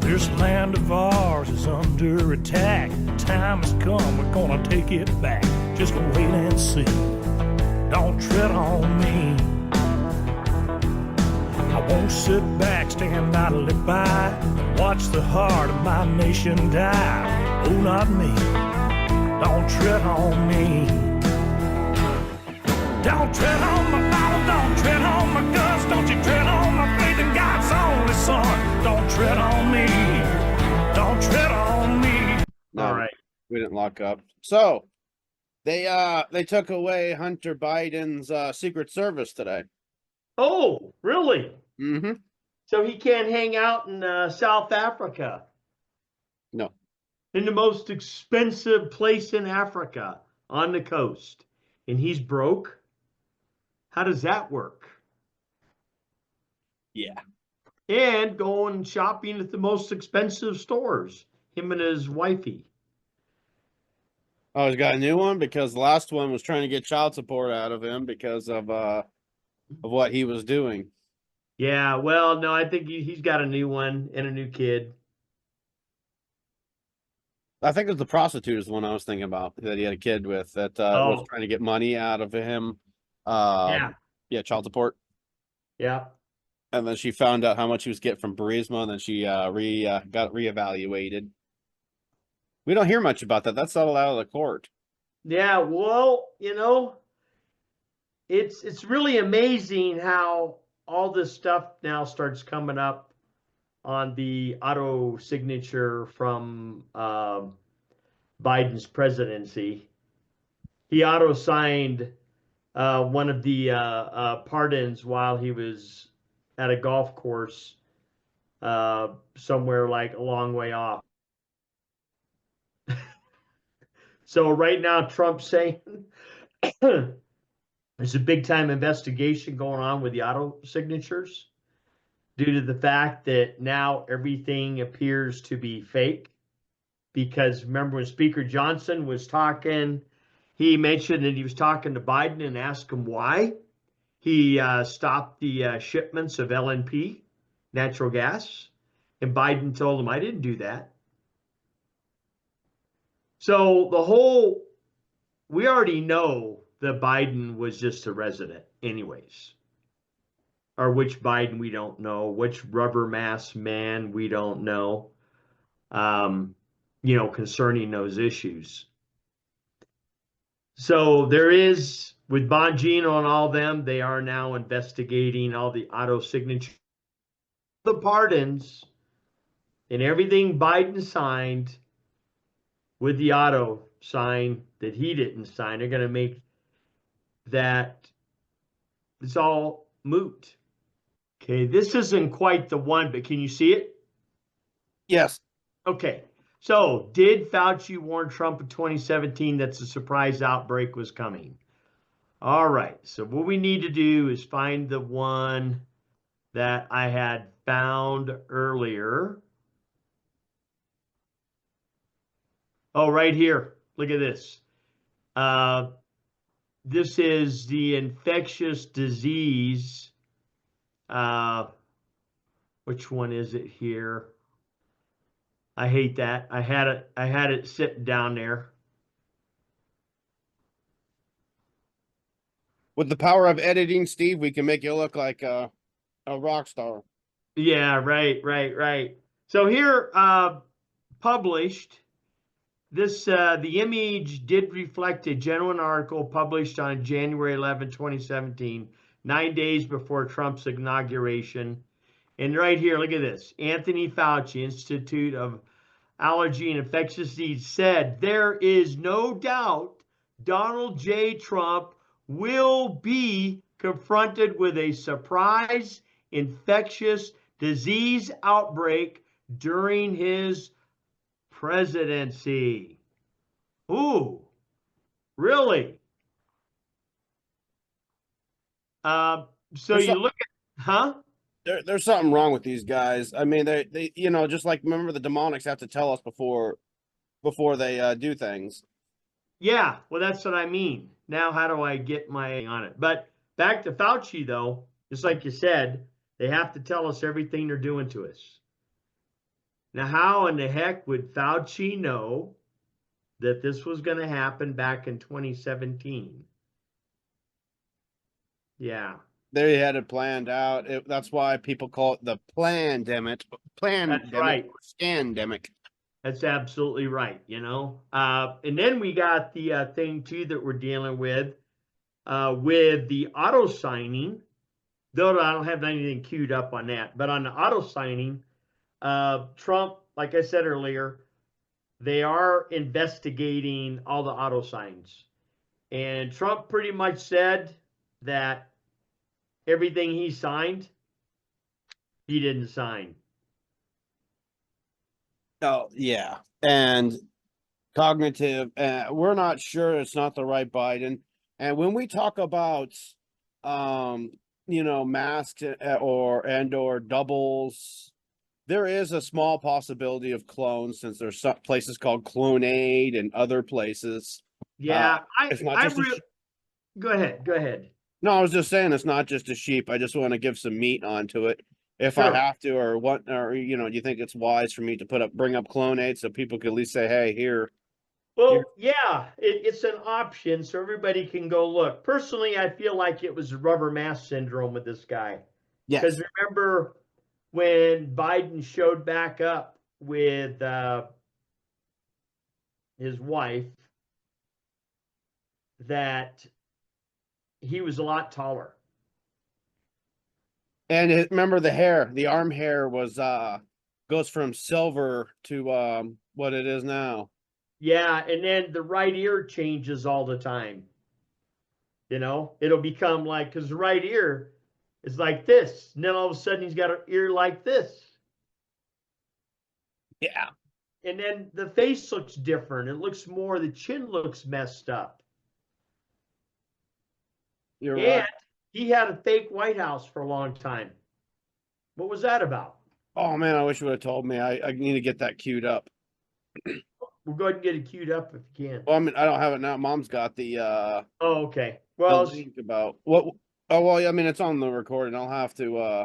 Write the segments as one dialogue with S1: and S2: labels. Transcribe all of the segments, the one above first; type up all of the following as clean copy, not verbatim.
S1: This land of ours is under attack. Time has come, we're gonna take it back. Just wait and see. Don't tread on me. I won't sit back, stand idly by, and watch the heart of my nation die. Oh, not me. Don't tread on me. Don't tread on my Bible, don't tread on my guns, don't you tread on my faith in God's only Son. Don't tread on me. Don't tread on me.
S2: No,
S3: All right.
S2: we didn't lock up. So they took away Hunter Biden's Secret Service today.
S3: Oh, really?
S2: Mm-hmm.
S3: So he can't hang out in South Africa,
S2: No.
S3: in the most expensive place in Africa on the coast, and he's broke? How does that work?
S2: Yeah.
S3: And going shopping at the most expensive stores, him and his wifey.
S2: Oh, he's got a new one because the last one was trying to get child support out of him because of what he was doing.
S3: Yeah, well, no, I think he's got a new one and a new kid.
S2: I think it was the prostitute is the one I was thinking about that he had a kid with that was trying to get money out of him. Yeah, child support.
S3: Yeah.
S2: And then she found out how much he was getting from Burisma, and then she got reevaluated. We don't hear much about that. That's settled out of the court.
S3: Yeah, well, it's really amazing how all this stuff now starts coming up on the auto signature from Biden's presidency. He auto signed one of the pardons while he was at a golf course somewhere like a long way off. So right now, Trump's saying there's a big time investigation going on with the auto signatures due to the fact that now everything appears to be fake. Because remember when Speaker Johnson was talking, he mentioned that he was talking to Biden and asked him why he stopped the shipments of LNP, natural gas. And Biden told him, I didn't do that. So we already know that Biden was just a resident anyways. Or which Biden, we don't know. Which rubber mask man, we don't know. Concerning those issues. So there is, with Bongino and all them, they are now investigating all the auto signature, the pardons, and everything Biden signed with the auto sign that he didn't sign. They're going to make that it's all moot. Okay, this isn't quite the one, but can you see it?
S2: Yes.
S3: Okay, so did Fauci warn Trump in 2017 that the surprise outbreak was coming? All right, so what we need to do is find the one that I had found earlier. Oh, right here. Look at this. This is the infectious disease. Which one is it here? I hate that. I had it sitting down there.
S2: With the power of editing, Steve, we can make you look like a rock star.
S3: Yeah, right. So here, published. This the image did reflect a genuine article published on January 11, 2017, 9 days before Trump's inauguration. And right here, look at this. Anthony Fauci, Institute of Allergy and Infectious Disease, said there is no doubt Donald J. Trump will be confronted with a surprise infectious disease outbreak during his presidency. Ooh, really? So you look at, huh?
S2: There's something wrong with these guys. I mean, they just like, remember, the demonics have to tell us before they do things.
S3: Yeah, well, that's what I mean. Now, how do I get my on it? But back to Fauci, though, just like you said, they have to tell us everything they're doing to us. Now, how in the heck would Fauci know that this was going to happen back in 2017? Yeah,
S2: They had it planned out. That's why people call it the plandemic,
S3: that's right.
S2: or scandemic.
S3: That's absolutely right, you know. And then we got the thing too that we're dealing with the auto signing. Though I don't have anything queued up on that, but on the auto signing, Trump, like I said earlier, they are investigating all the auto signs, and Trump pretty much said that everything he signed, he didn't sign.
S2: Oh yeah, and cognitive. We're not sure it's not the right Biden. And when we talk about, um, masks or doubles, there is a small possibility of clones since there's some places called Clonaid and other places.
S3: Yeah,
S2: It's not just
S3: go ahead.
S2: no, I was just saying it's not just a sheep. I just want to give some meat onto it if I
S3: Sure.
S2: have to, or what, or do you think it's wise for me to bring up Clonaid so people can at least say, hey, here.
S3: Well, yeah, it's an option so everybody can go look. Personally, I feel like it was rubber mask syndrome with this guy.
S2: Yes.
S3: Because remember when Biden showed back up with his wife, that he was a lot taller.
S2: And remember the arm hair was goes from silver to what it is now.
S3: Yeah, and then the right ear changes all the time. You know, it'll become like, because the right ear is like this, and then all of a sudden he's got an ear like this.
S2: Yeah.
S3: And then the face looks different. It looks more, the chin looks messed up.
S2: You're
S3: And
S2: right.
S3: he had a fake White House for a long time. What was that about?
S2: Oh man, I wish you would have told me. I need to get that queued up.
S3: We'll go ahead and get it queued up if you can.
S2: Well, I mean, I don't have it now. Mom's got the
S3: Oh, okay.
S2: the
S3: Well,
S2: link about what. Oh well, I mean, it's on the recording. I'll have to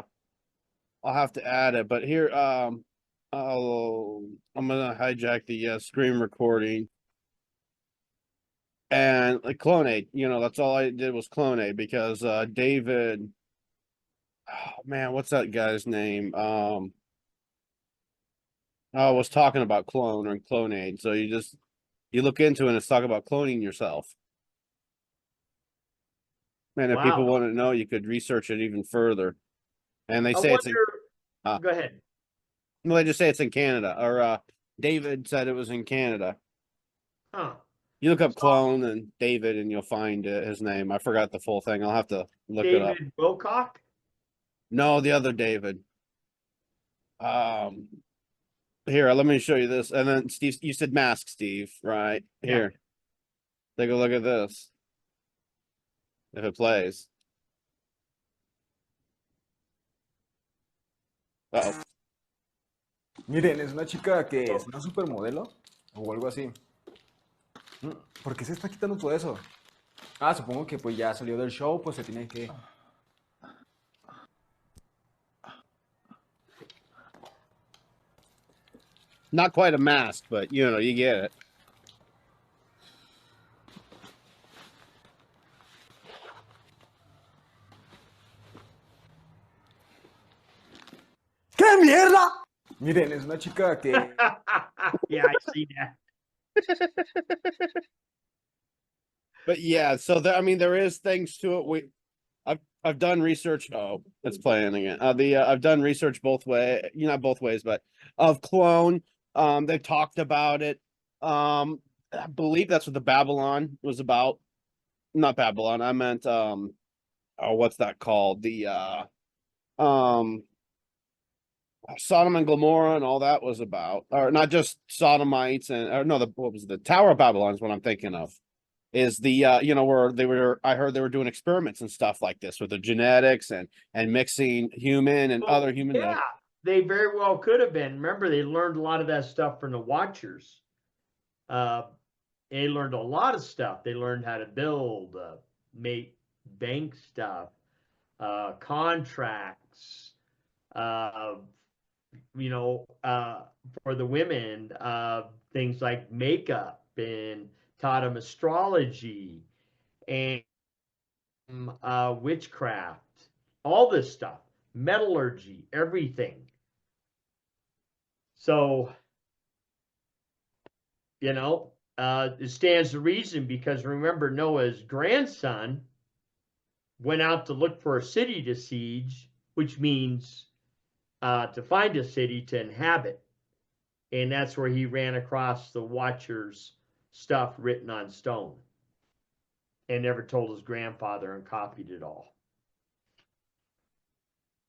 S2: add it. But here, I'm gonna hijack the screen recording. And like Clonate, that's all I did was Clonate because David, oh man, what's that guy's name? I was talking about clone or Clonate. So you look into it and it's talking about cloning yourself. And if people
S3: wow.
S2: want to know, you could research it even further. And they
S3: I
S2: say it's in,
S3: wonder, go ahead.
S2: well, they just say it's in Canada. Or David said it was in Canada.
S3: Huh.
S2: You look up clone and David and you'll find his name. I forgot the full thing. I'll have to look it up.
S3: David Wilcock?
S2: No, the other David. Here, let me show you this. And then Steve, you said mask, Steve, right?
S3: Yeah.
S2: Here. Take a look at this. If it plays. Uh-oh.
S4: Miren, es una chica que es una supermodelo o algo así. ¿Por qué se está quitando todo eso? Ah, supongo que pues ya salió del show, pues se tiene que...
S2: Not quite a mask, but you get it.
S4: ¿Qué mierda? Miren, es una chica que...
S3: Yeah, I see that.
S2: But yeah, so there is things to it. I've done research. Oh, it's playing again. I've done research both way, not both ways, but of clone. They've talked about it. I believe that's what the Babylon was about. Not Babylon. I meant what's that called? The Sodom and Gomorrah and all that was about, or not just Sodomites what was the Tower of Babylon is what I'm thinking of. Is the where I heard they were doing experiments and stuff like this with the genetics and mixing human and other human.
S3: Yeah, they very well could have been. Remember, they learned a lot of that stuff from the Watchers. They learned a lot of stuff. They learned how to build, make bank stuff, contracts, for the women, things like makeup, and taught them astrology and witchcraft, all this stuff, metallurgy, everything. So, it stands to reason, because remember, Noah's grandson went out to look for a city to siege, which means to find a city to inhabit. And that's where he ran across the Watcher's stuff written on stone, and never told his grandfather and copied it all.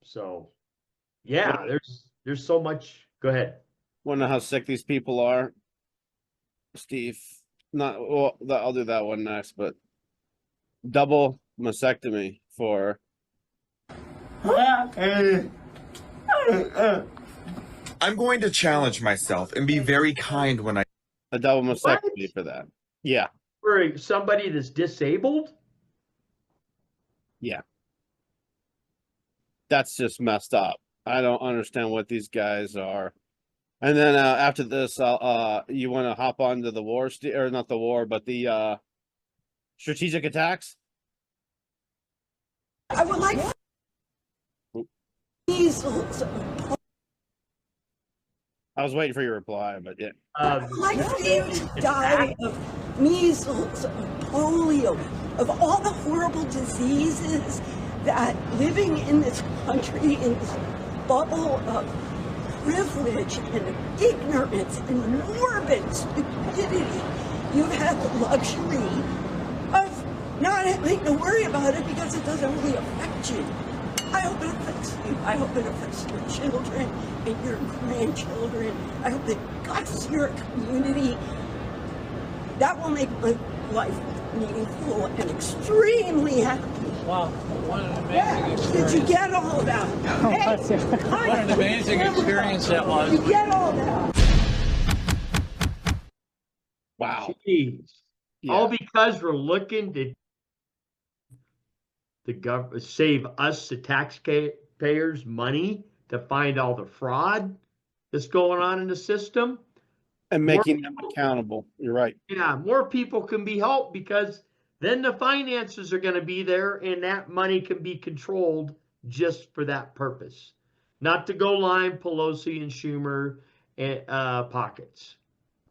S3: So, yeah, there's so much. Go ahead.
S2: Want to know how sick these people are, Steve? I'll do that one next, but double mastectomy for
S5: I'm going to challenge myself and be very kind when I.
S2: a double mastectomy for that. Yeah,
S3: For somebody that's disabled?
S2: that's just messed up. I don't understand what these guys are. And then after this, you want to hop onto the war, or not the war, but the strategic attacks.
S6: I would like measles.
S2: I was waiting for your reply, but yeah.
S6: I would like for you to die of measles, of polio, of all the horrible diseases that living in this country, in this bubble of privilege and ignorance and morbid stupidity, you've had the luxury of not having to worry about it because it doesn't really affect you. I hope it affects you. I hope it affects your children and your grandchildren. I hope it guts your community. That will make my life meaningful and extremely happy.
S7: Wow, what an amazing
S6: Yeah.
S7: experience.
S6: Did you get all that? Hey,
S7: What an amazing experience that was.
S6: you get all that?
S2: Wow.
S3: Jeez.
S2: Yeah.
S3: All because we're looking to save us, the taxpayers, money to find all the fraud that's going on in the system.
S2: And making them accountable. You're right.
S3: Yeah, more people can be helped, because then the finances are going to be there, and that money can be controlled just for that purpose, not to go line Pelosi and Schumer pockets.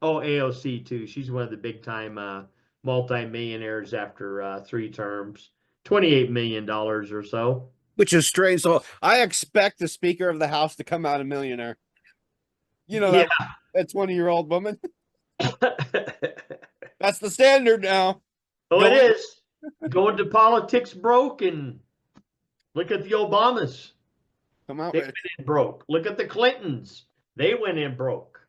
S3: Oh, AOC too. She's one of the big time multi-millionaires after 3 terms, $28 million or so.
S2: Which is strange. So I expect the Speaker of the House to come out a millionaire. You know,
S3: Yeah.
S2: that 20-year-old woman. That's the standard now.
S3: Oh, it is. Going to politics broke, and look at the Obamas.
S2: Come out
S3: They
S2: with
S3: went in broke. Look at the Clintons. They went in broke.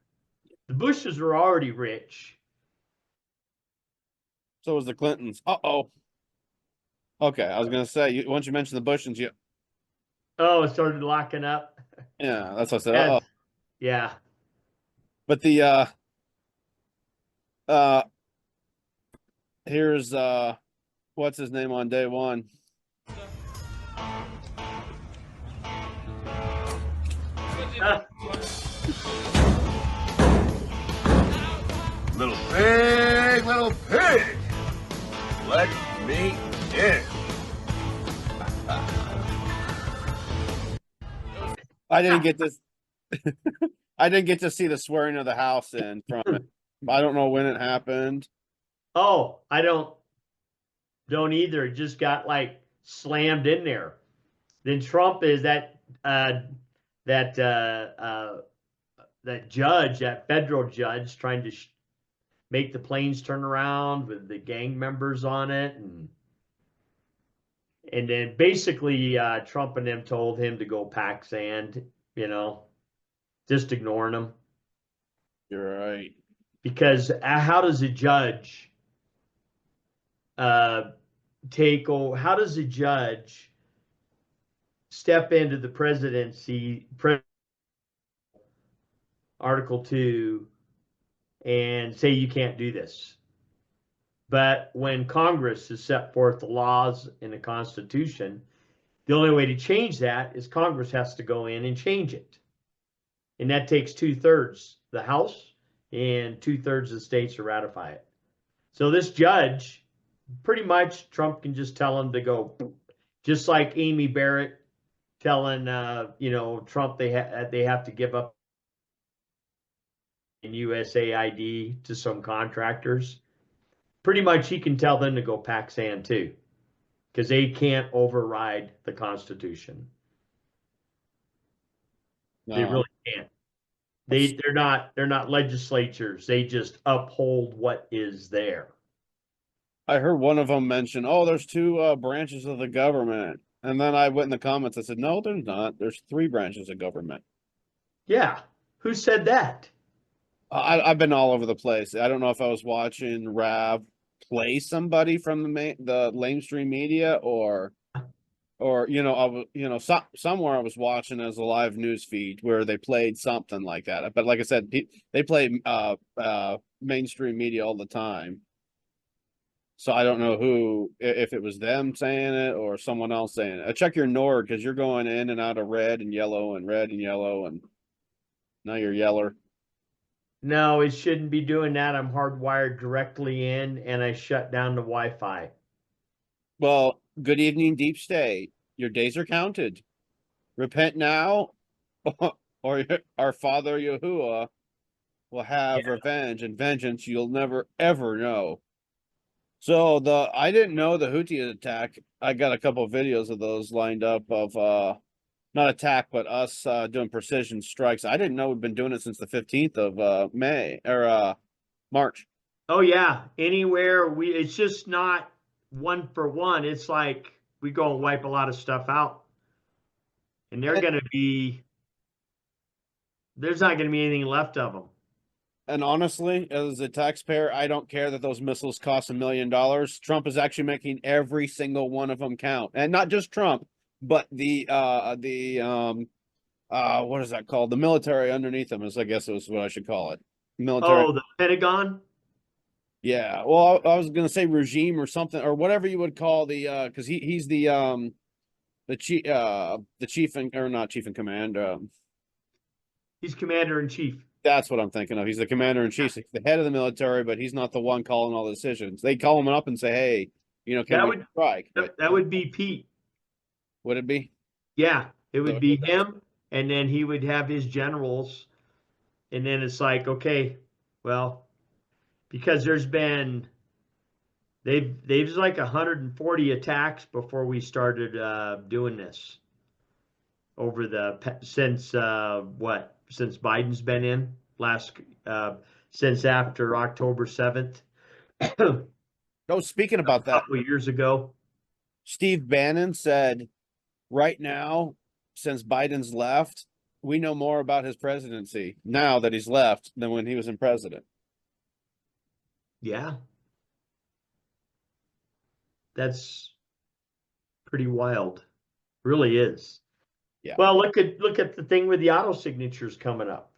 S3: The Bushes were already rich.
S2: So was the Clintons. Uh-oh. Okay, I was gonna say, once you mentioned the Bushes,
S3: Oh, it started locking up.
S2: yeah, that's what I said.
S3: Yeah.
S2: Uh-oh.
S3: Yeah.
S2: But the here's what's his name on day one?
S8: Little pig, let me in.
S2: I didn't get this. I didn't get to see the swearing of the house in from it. I don't know when it happened.
S3: Oh, I don't either. It just got like slammed in there. Then Trump is that judge, that federal judge, trying to make the planes turn around with the gang members on it, and then basically Trump and them told him to go pack sand, just ignoring him.
S2: You're right.
S3: Because how does a judge how does a judge step into the presidency, Article 2, and say you can't do this? But when Congress has set forth the laws in the Constitution, the only way to change that is Congress has to go in and change it. And that takes 2/3 the House and 2/3 of the states to ratify it. So this judge, pretty much Trump can just tell him to go, just like Amy Barrett telling Trump they have to give up in USAID to some contractors. Pretty much he can tell them to go pack sand too, because they can't override the Constitution. They
S2: No.
S3: really can't. They're not legislatures. They just uphold what is there.
S2: I heard one of them mention, oh, there's two branches of the government. And then I went in the comments, I said, no, there's not. There's 3 branches of government.
S3: Yeah. Who said that?
S2: I've been all over the place. I don't know if I was watching Rav play somebody from the lamestream media or somewhere I was watching as a live news feed where they played something like that. But like I said, they play mainstream media all the time. So I don't know if it was them saying it or someone else saying it. Check your Nord because you're going in and out of red and yellow, and now you're yeller.
S3: No, it shouldn't be doing that. I'm hardwired directly in and I shut down the Wi-Fi.
S2: Well, good evening, Deep State. Your days are counted. Repent now, or our Father Yahuwah will have revenge and vengeance you'll never ever know. So I didn't know the Houthi attack. I got a couple of videos of those lined up of not attack, but us doing precision strikes. I didn't know we've been doing it since the 15th of March.
S3: Oh yeah, anywhere it's just not one for one. It's like we go and wipe a lot of stuff out. And there's not going to be anything left of them.
S2: And honestly, as a taxpayer, I don't care that those missiles cost $1 million. Trump is actually making every single one of them count. And not just Trump, but the what is that called? The military underneath them I guess it was what I should call it. Military.
S3: Oh, the Pentagon?
S2: Yeah. Well, I was gonna say regime or something, or whatever you would call the because he's the chief or not chief in command.
S3: He's commander in chief.
S2: That's what I'm thinking of. He's the commander in chief, the head of the military, but he's not the one calling all the decisions. They call him up and say, "Hey, can we strike?"
S3: That would be Pete.
S2: Would it be?
S3: Yeah, it would be him, and then he would have his generals, and then it's like, okay, well, because there's like 140 attacks before we started doing this since Biden's been in since after October 7th.
S2: Oh, speaking about that,
S3: a couple of years ago,
S2: Steve Bannon said, right now, since Biden's left, we know more about his presidency now that he's left than when he was in president.
S3: Yeah. That's pretty wild. Really is.
S2: Yeah.
S3: Well, look at the thing with the auto signatures coming up.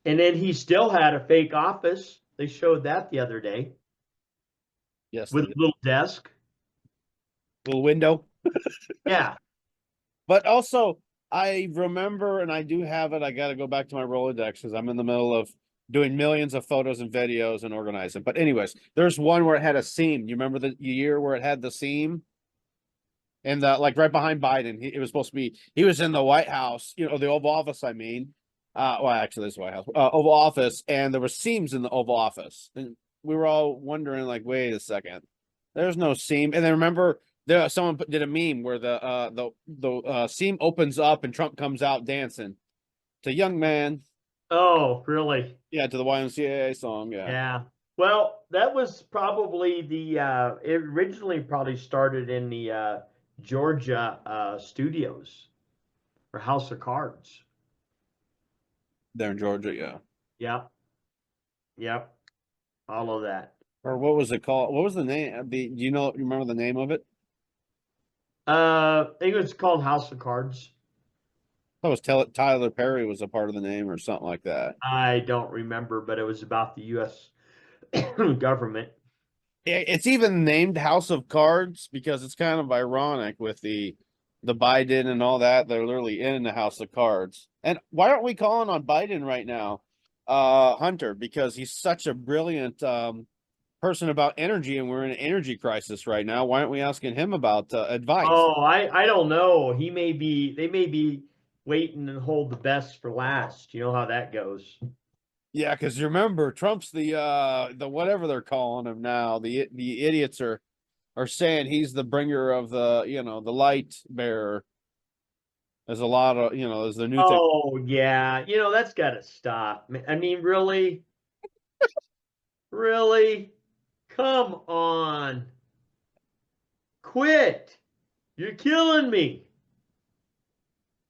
S3: And then he still had a fake office. They showed that the other day.
S2: Yes.
S3: With a little desk.
S2: Little window.
S3: Yeah.
S2: But also, I remember, and I do have it, I got to go back to my Rolodex because I'm in the middle of doing millions of photos and videos and organizing. But anyways, there's one where it had a seam. You remember the year where it had the seam? And like right behind Biden, it was supposed to be, he was in the White House, the Oval Office, I mean. Well, actually, this is White House, Oval Office, and there were seams in the Oval Office. And we were all wondering, like, wait a second, there's no seam. And then remember, someone did a meme where the seam opens up and Trump comes out dancing to Young Man.
S3: Oh, really?
S2: Yeah, to the YMCA song. Yeah.
S3: Yeah. Well, that was probably it originally probably started in the Georgia studios for House of Cards.
S2: There in Georgia, yeah.
S3: Yep. Yep. All of that.
S2: Or what was it called? What was the name? Do you remember the name of it?
S3: I think it was called House of Cards.
S2: I was Tyler Perry was a part of the name or something like that.
S3: I don't remember, but it was about the U.S. government.
S2: It's even named House of Cards because it's kind of ironic with the the Biden and all that, they're literally in the house of cards. And why aren't we calling on Biden right now, Hunter? Because he's such a brilliant person about energy, and we're in an energy crisis right now. Why aren't we asking him about advice?
S3: Oh, I don't know. They may be waiting and hold the best for last. You know how that goes.
S2: Yeah, because you remember Trump's the whatever they're calling him now. The idiots are saying he's the bringer of the the light bearer. There's a lot of there's the new thing.
S3: Oh yeah, that's got to stop. I mean, really, really, come on, quit! You're killing me.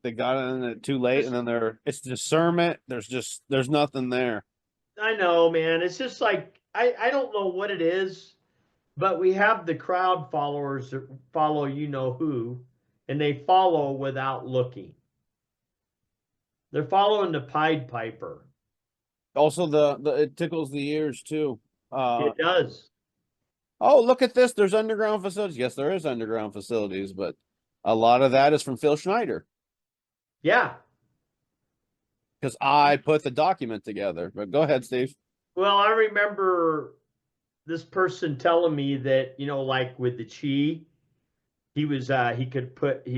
S2: They got in it too late, and then it's discernment. There's nothing there.
S3: I know, man. It's just like I don't know what it is, but we have the crowd followers that follow who, and they follow without looking. They're following the Pied Piper.
S2: Also, it tickles the ears too.
S3: It does.
S2: Oh, look at this! There's underground facilities. Yes, there is underground facilities, but a lot of that is from Phil Schneider.
S3: Yeah.
S2: Because I put the document together. But go ahead, Steve.
S3: Well, I remember this person telling me that, like with the chi, he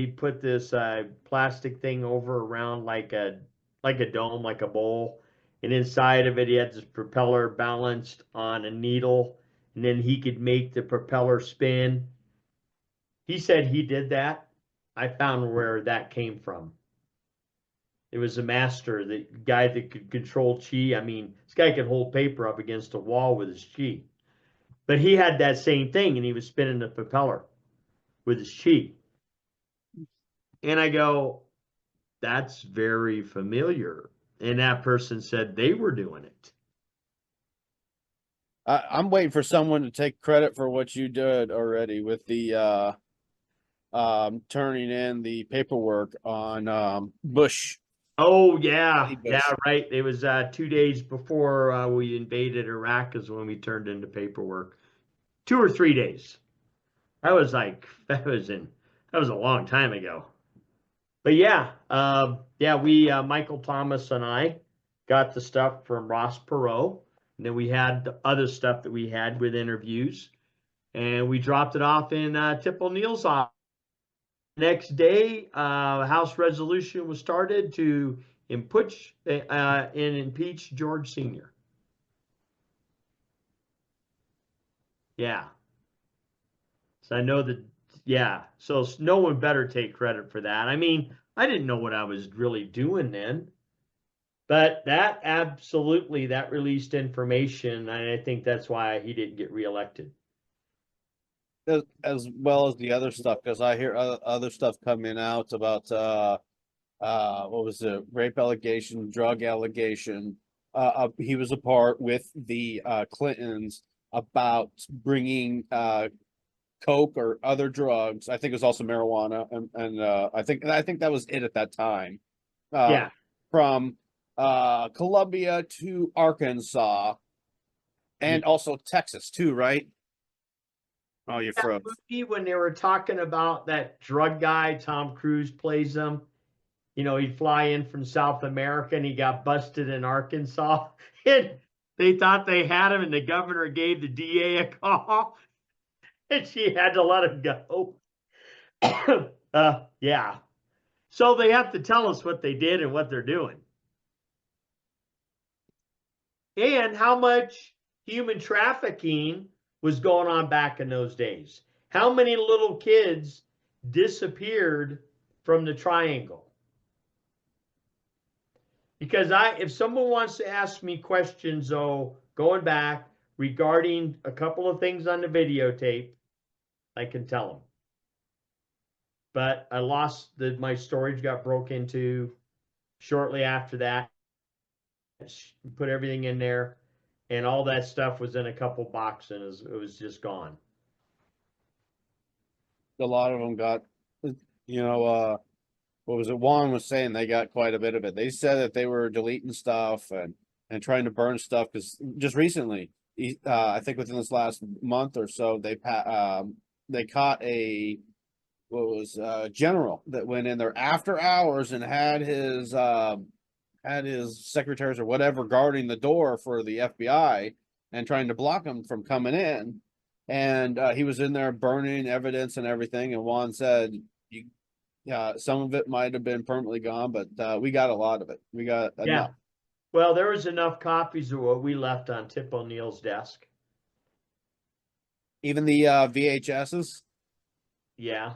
S3: put this plastic thing over around like a dome, like a bowl, and inside of it he had this propeller balanced on a needle, and then he could make the propeller spin. He said he did that. I found where that came from. It was a master, the guy that could control chi. I mean, this guy could hold paper up against a wall with his chi. But he had that same thing, and he was spinning the propeller with his chi. And I go, that's very familiar. And that person said they were doing it.
S2: I'm waiting for someone to take credit for what you did already with the turning in the paperwork on Bush.
S3: Oh yeah, yeah, right. It was 2 days before we invaded Iraq is when we turned into paperwork. 2 or 3 days. That was a long time ago. But yeah, we Michael Thomas and I got the stuff from Ross Perot, and then we had the other stuff that we had with interviews, and we dropped it off in Tip O'Neill's office. Next day, House resolution was started to impeach George Sr. Yeah. So I know that, yeah. So no one better take credit for that. I mean, I didn't know what I was really doing then, but that released information, and I think that's why he didn't get reelected.
S2: As well as the other stuff, because I hear other stuff coming out about what was it, rape allegation, drug allegation. He was a part with the Clintons about bringing coke or other drugs. I think it was also marijuana, and I think that was it at that time.
S3: Yeah,
S2: from Colombia to Arkansas, and also Texas too, right? Oh, you're froze.
S3: Movie when they were talking about that drug guy, Tom Cruise plays him. He'd fly in from South America and he got busted in Arkansas. And they thought they had him, and the governor gave the DA a call, and she had to let him go. Yeah. So they have to tell us what they did and what they're doing. And how much human trafficking was going on back in those days. How many little kids disappeared from the triangle? Because if someone wants to ask me questions, though, going back regarding a couple of things on the videotape, I can tell them. But I lost my storage got broke into shortly after that. Put everything in there. And all that stuff was in a couple boxes. It was just gone.
S2: A lot of them got, what was it? Juan was saying they got quite a bit of it. They said that they were deleting stuff and trying to burn stuff because just recently, I think within this last month or so, they caught a what was general that went in there after hours and had his secretaries or whatever guarding the door for the FBI and trying to block him from coming in. And he was in there burning evidence and everything. And Juan said, some of it might have been permanently gone, but we got a lot of it. We got
S3: Yeah.
S2: enough.
S3: Well, there was enough copies of what we left on Tip O'Neill's desk.
S2: Even the VHSs.
S3: Yeah.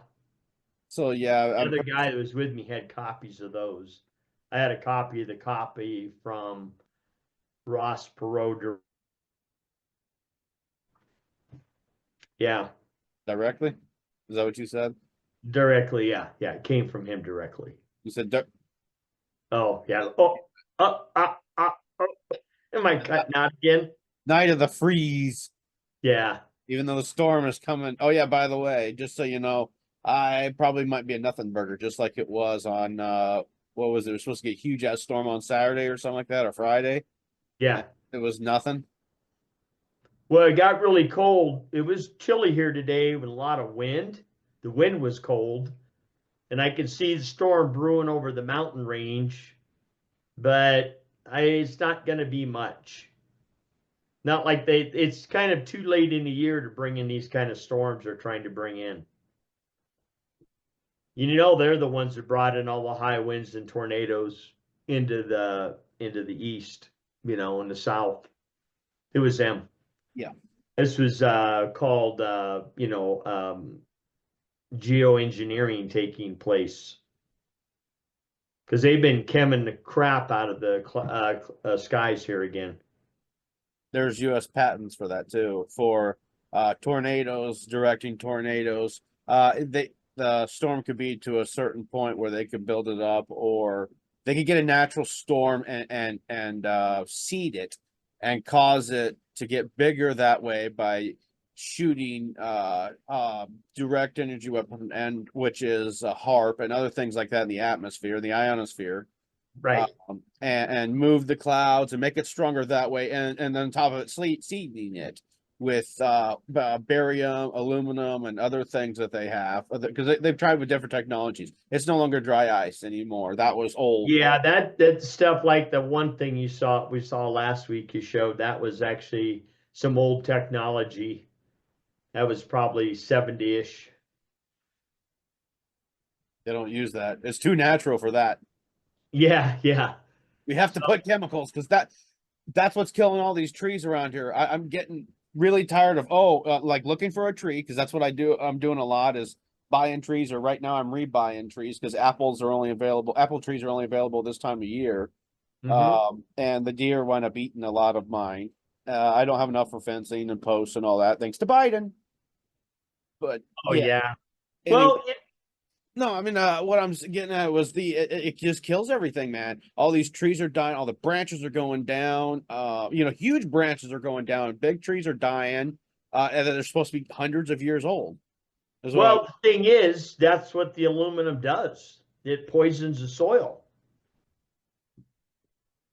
S2: So yeah,
S3: The
S2: I'm
S3: other guy that was with me had copies of those. I had a copy of the copy from Ross Perot. Yeah,
S2: directly. Is that what you said?
S3: directly. Yeah, yeah, it came from him directly.
S2: You said
S3: Oh, yeah. Oh. Am I cutting out again?
S2: Night of the Freeze.
S3: Yeah.
S2: Even though the storm is coming. Oh yeah, by the way, just so you know, I probably might be a nothing burger, just like it was on what was it? It was supposed to get a huge ass storm on Saturday or something like that, or Friday.
S3: Yeah.
S2: It was nothing.
S3: Well, it got really cold. It was chilly here today with a lot of wind. The wind was cold, and I could see the storm brewing over the mountain range, but it's not going to be much. Not like it's kind of too late in the year to bring in these kind of storms they're trying to bring in. You know, they're the ones that brought in all the high winds and tornadoes into the east, you know, in the south. It was them.
S2: Yeah.
S3: This was called, geoengineering taking place. Because they've been chemming the crap out of the skies here again.
S2: There's U.S. patents for that too, for tornadoes, directing tornadoes. The storm could be to a certain point where they could build it up, or they could get a natural storm and seed it and cause it to get bigger that way by shooting direct energy weapon, and which is a HARP and other things like that in the atmosphere, the ionosphere.
S3: Right.
S2: And move the clouds and make it stronger that way, and then on top of it, seeding it with barium, aluminum, and other things that they have, because they've tried with different technologies. It's no longer dry ice anymore. That was old.
S3: Yeah, that stuff, like the one thing we saw last week, you showed, that was actually some old technology. That was probably 70-ish.
S2: They don't use that. It's too natural for that.
S3: Yeah, yeah.
S2: We have to put chemicals, because that's what's killing all these trees around here. I'm getting really tired of like looking for a tree, because that's what I do. I'm doing a lot is buying trees, or right now I'm rebuying trees because apple trees are only available this time of year.
S3: Mhm.
S2: And the deer wind up eating a lot of mine. I don't have enough for fencing and posts and all that, thanks to Biden. But
S3: Oh yeah.
S2: Anyway.
S3: Well,
S2: No, I mean, what I'm getting at was it just kills everything, man. All these trees are dying. All the branches are going down. Huge branches are going down. Big trees are dying. And they're supposed to be hundreds of years old.
S3: well, the thing is, that's what the aluminum does. It poisons the soil.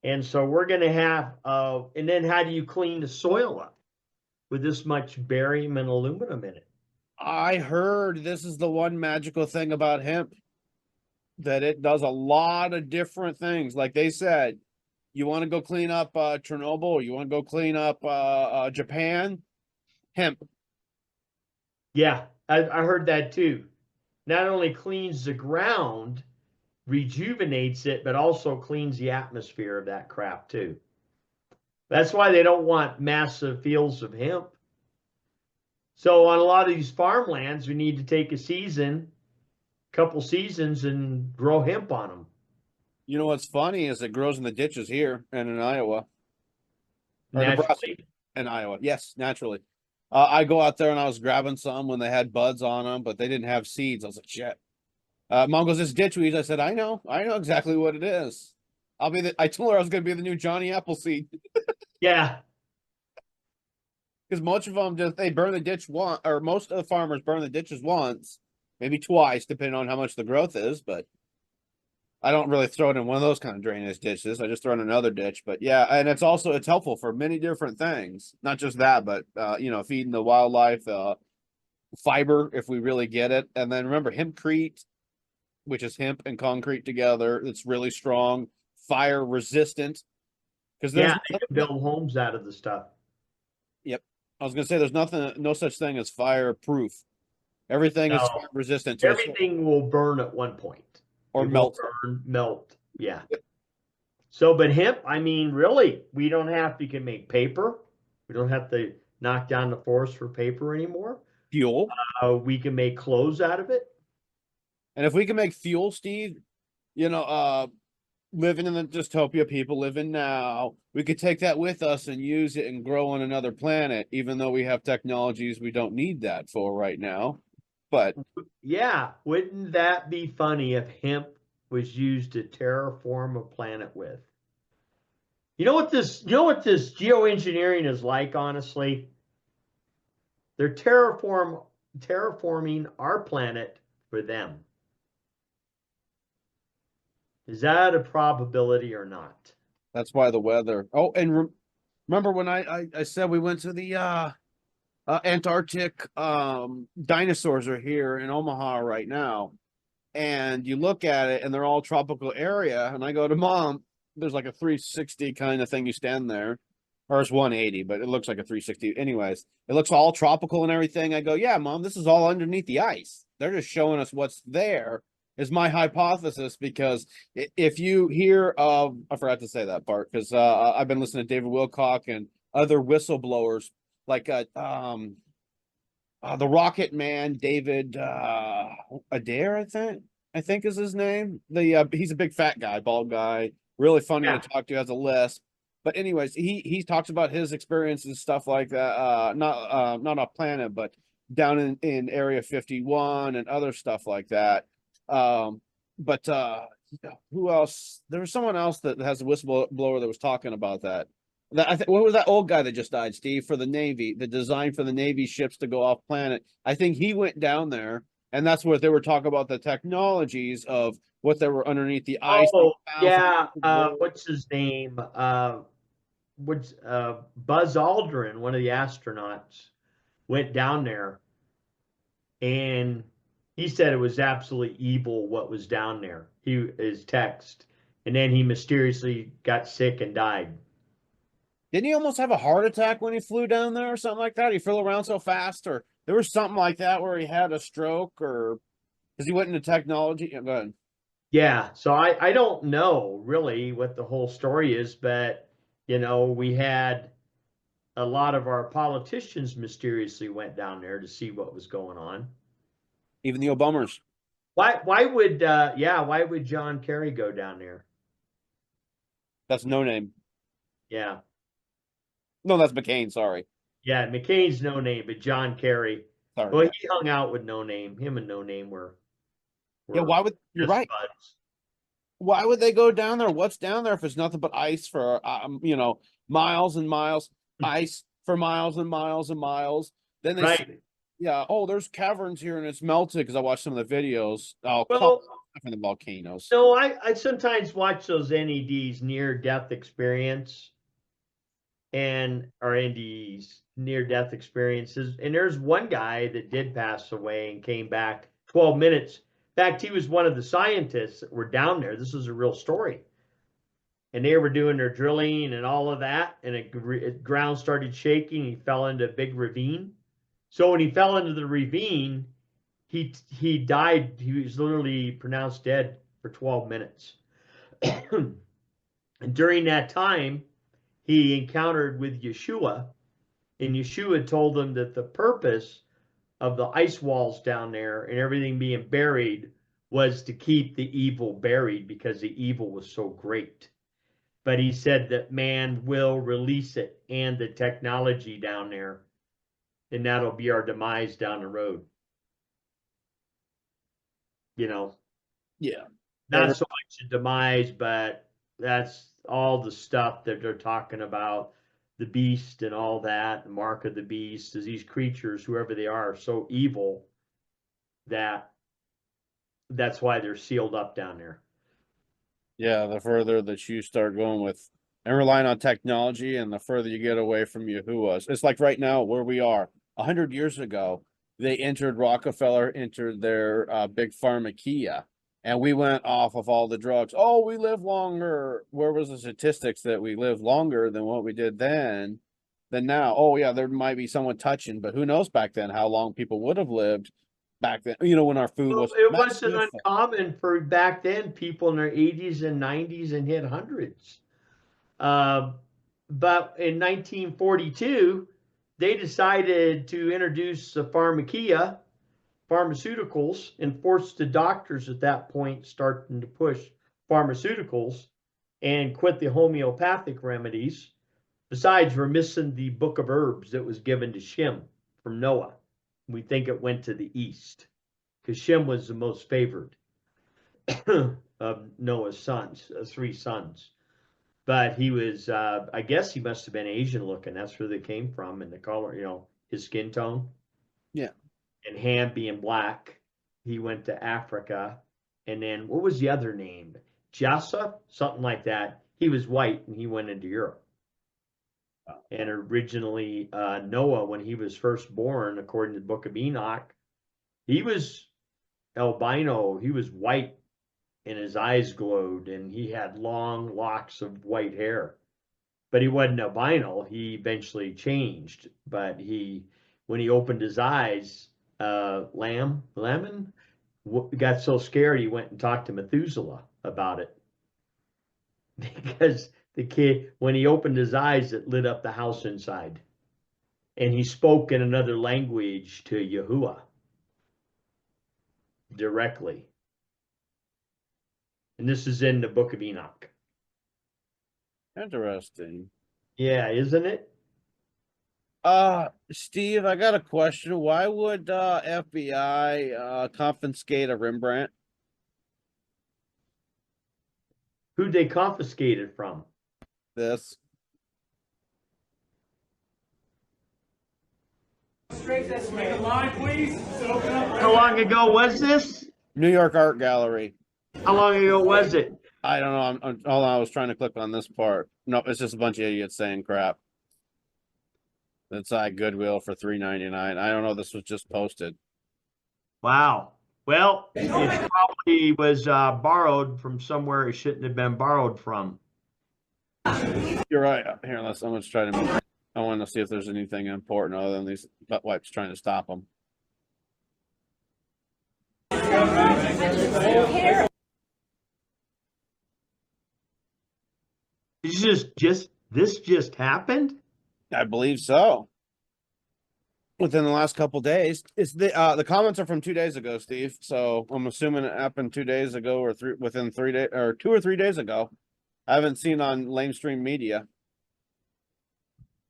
S3: And so we're going to have, and then how do you clean the soil up with this much barium and aluminum in it?
S2: I heard this is the one magical thing about hemp, that it does a lot of different things. Like they said, you want to go clean up Chernobyl, or you want to go clean up Japan, hemp.
S3: Yeah, I heard that too. Not only cleans the ground, rejuvenates it, but also cleans the atmosphere of that crap too. That's why they don't want massive fields of hemp. So on a lot of these farmlands, we need to take couple seasons, and grow hemp on them.
S2: You know what's funny is it grows in the ditches here and in Iowa. Or Nebraska.
S3: Naturally.
S2: In Iowa, yes, naturally. I go out there and I was grabbing some when they had buds on them, but they didn't have seeds. I was like, shit. Mom goes, "It's ditchweed." I said, I know exactly what it is. I told her I was going to be the new Johnny Appleseed.
S3: Yeah.
S2: Because most of them they burn the ditch once, or most of the farmers burn the ditches once, maybe twice, depending on how much the growth is. But I don't really throw it in one of those kind of drainage ditches. I just throw it in another ditch. But yeah, and it's helpful for many different things. Not just that, but feeding the wildlife, fiber if we really get it. And then remember hempcrete, which is hemp and concrete together. It's really strong, fire resistant. Because there's
S3: Yeah, they can build homes out of the stuff.
S2: I was gonna say there's no such thing as fireproof. Everything is
S3: No.
S2: fire resistant to
S3: Everything will burn at one point.
S2: or
S3: It will
S2: melt.
S3: melt. Yeah. So, but hemp, I mean, really, we don't have, you can make paper. We don't have to knock down the forest for paper anymore.
S2: Fuel.
S3: We can make clothes out of it.
S2: And if we can make fuel, Steve, living in the dystopia people live in now, we could take that with us and use it and grow on another planet, even though we have technologies we don't need that for right now. But
S3: Yeah, wouldn't that be funny if hemp was used to terraform a planet with? You know what this geoengineering is like, honestly? They're terraforming our planet for them. Is that a probability or not?
S2: that's why the weather. Oh, and remember when I said we went to the Antarctic? Dinosaurs are here in Omaha right now, and you look at it, and they're all tropical area. And I go to Mom, there's like a 360 kind of thing. You stand there, or it's 180, but it looks like a 360. Anyways, it looks all tropical and everything. I go, yeah, Mom, this is all underneath the ice. They're just showing us what's there. Is my hypothesis, because if you hear of, I forgot to say that part, because I've been listening to David Wilcock and other whistleblowers like the Rocket Man, David Adair, I think is his name. He's a big fat guy, bald guy, really funny to talk to, has a lisp. But anyways, he talks about his experiences and stuff like that. Not off planet, but down in Area 51 and other stuff like that. But who else? There was someone else that has a whistleblower that was talking about that. What was that old guy that just died, Steve, for the Navy, the design for the Navy ships to go off planet? I think he went down there, and that's what they were talking about, the technologies of what they were underneath the ice.
S3: Oh, yeah. What's his name? Buzz Aldrin, one of the astronauts, went down there, and he said it was absolutely evil what was down there. His text, and then he mysteriously got sick and died.
S2: Didn't he almost have a heart attack when he flew down there or something like that? He flew around so fast, or there was something like that where he had a stroke, or because he went into technology. Go ahead.
S3: Yeah, so I don't know really what the whole story is, but we had a lot of our politicians mysteriously went down there to see what was going on.
S2: Even the Obamas.
S3: Why would John Kerry go down there?
S2: That's No Name.
S3: Yeah.
S2: No, that's McCain. Sorry.
S3: Yeah, McCain's No Name, but John Kerry.
S2: Sorry.
S3: Well, he hung out with No Name. Him and No Name were
S2: Yeah, you're right.
S3: buds.
S2: Why would they go down there? What's down there if it's nothing but ice for miles and miles, ice for miles and miles and miles? Then they say, yeah, oh, there's caverns here and it's melted, because I watched some of the videos. Oh,
S3: Well,
S2: from the volcanoes.
S3: no, I sometimes watch those NEDs, near death experience, or NDEs, near death experiences. And there's one guy that did pass away and came back 12 minutes. In fact, he was one of the scientists that were down there. This is a real story. And they were doing their drilling and all of that, and the ground started shaking. He fell into a big ravine. So when he fell into the ravine, he died. He was literally pronounced dead for 12 minutes. And during that time, he encountered with Yeshua, and Yeshua told him that the purpose of the ice walls down there and everything being buried was to keep the evil buried, because the evil was so great. But he said that man will release it and the technology down there, and that'll be our demise down the road.
S2: Yeah.
S3: Not so much a demise, but that's all the stuff that they're talking about, the beast and all that, the mark of the beast, is these creatures, whoever they are so evil that that's why they're sealed up down there.
S2: Yeah, the further that you start going with and relying on technology, and the further you get away from Yahuwah. It's like right now where we are. 100 years ago, they entered Rockefeller, entered their big pharmacia, and we went off of all the drugs. Oh, we live longer. Where was the statistics that we live longer than what we did then than now? Oh yeah, there might be someone touching, but who knows back then how long people would have lived back then, you know, when our food
S3: Well,
S2: was
S3: it
S2: Matt
S3: wasn't
S2: Smith-
S3: uncommon for back then people in their 80s and 90s and hit hundreds. But in 1942, they decided to introduce the pharmacia, pharmaceuticals, and forced the doctors at that point starting to push pharmaceuticals and quit the homeopathic remedies. Besides, we're missing the book of herbs that was given to Shem from Noah. We think it went to the east because Shem was the most favored of Noah's sons, 3 sons. But he was, I guess he must have been Asian looking. That's where they came from, and the color, you know, his skin tone.
S2: Yeah.
S3: And Ham being black, he went to Africa. And then what was the other name? Jassa, something like that. He was white and he went into Europe. And originally, Noah, when he was first born, according to the Book of Enoch, he was albino. He was white and his eyes glowed and he had long locks of white hair. But he wasn't albino. He eventually changed. But when he opened his eyes, Lemon got so scared he went and talked to Methuselah about it. Because the kid, when he opened his eyes, it lit up the house inside. And he spoke in another language to Yahuwah directly. And this is in the Book of Enoch.
S2: Interesting.
S3: Yeah, isn't it?
S2: Steve, I got a question. Why would FBI confiscate a Rembrandt?
S3: Who'd they confiscate it from?
S2: This.
S3: How long ago was this?
S2: New York Art Gallery.
S3: How long ago was it?
S2: I don't know. Hold on, I was trying to click on this part. No, it's just a bunch of idiots saying crap. It's Goodwill for $3.99. I don't know. This was just posted.
S3: Wow. Well, it probably was borrowed from somewhere it shouldn't have been borrowed from.
S2: You're right. Here, someone's trying to. I want to see if there's anything important other than these butt wipes trying to stop them.
S3: This just happened?
S2: I believe so. Within the last couple days, it's the comments are from 2 days ago, Steve. So I'm assuming it happened 2 days ago, or within 3 days, or 2 or 3 days ago. I haven't seen on Lamestream Media.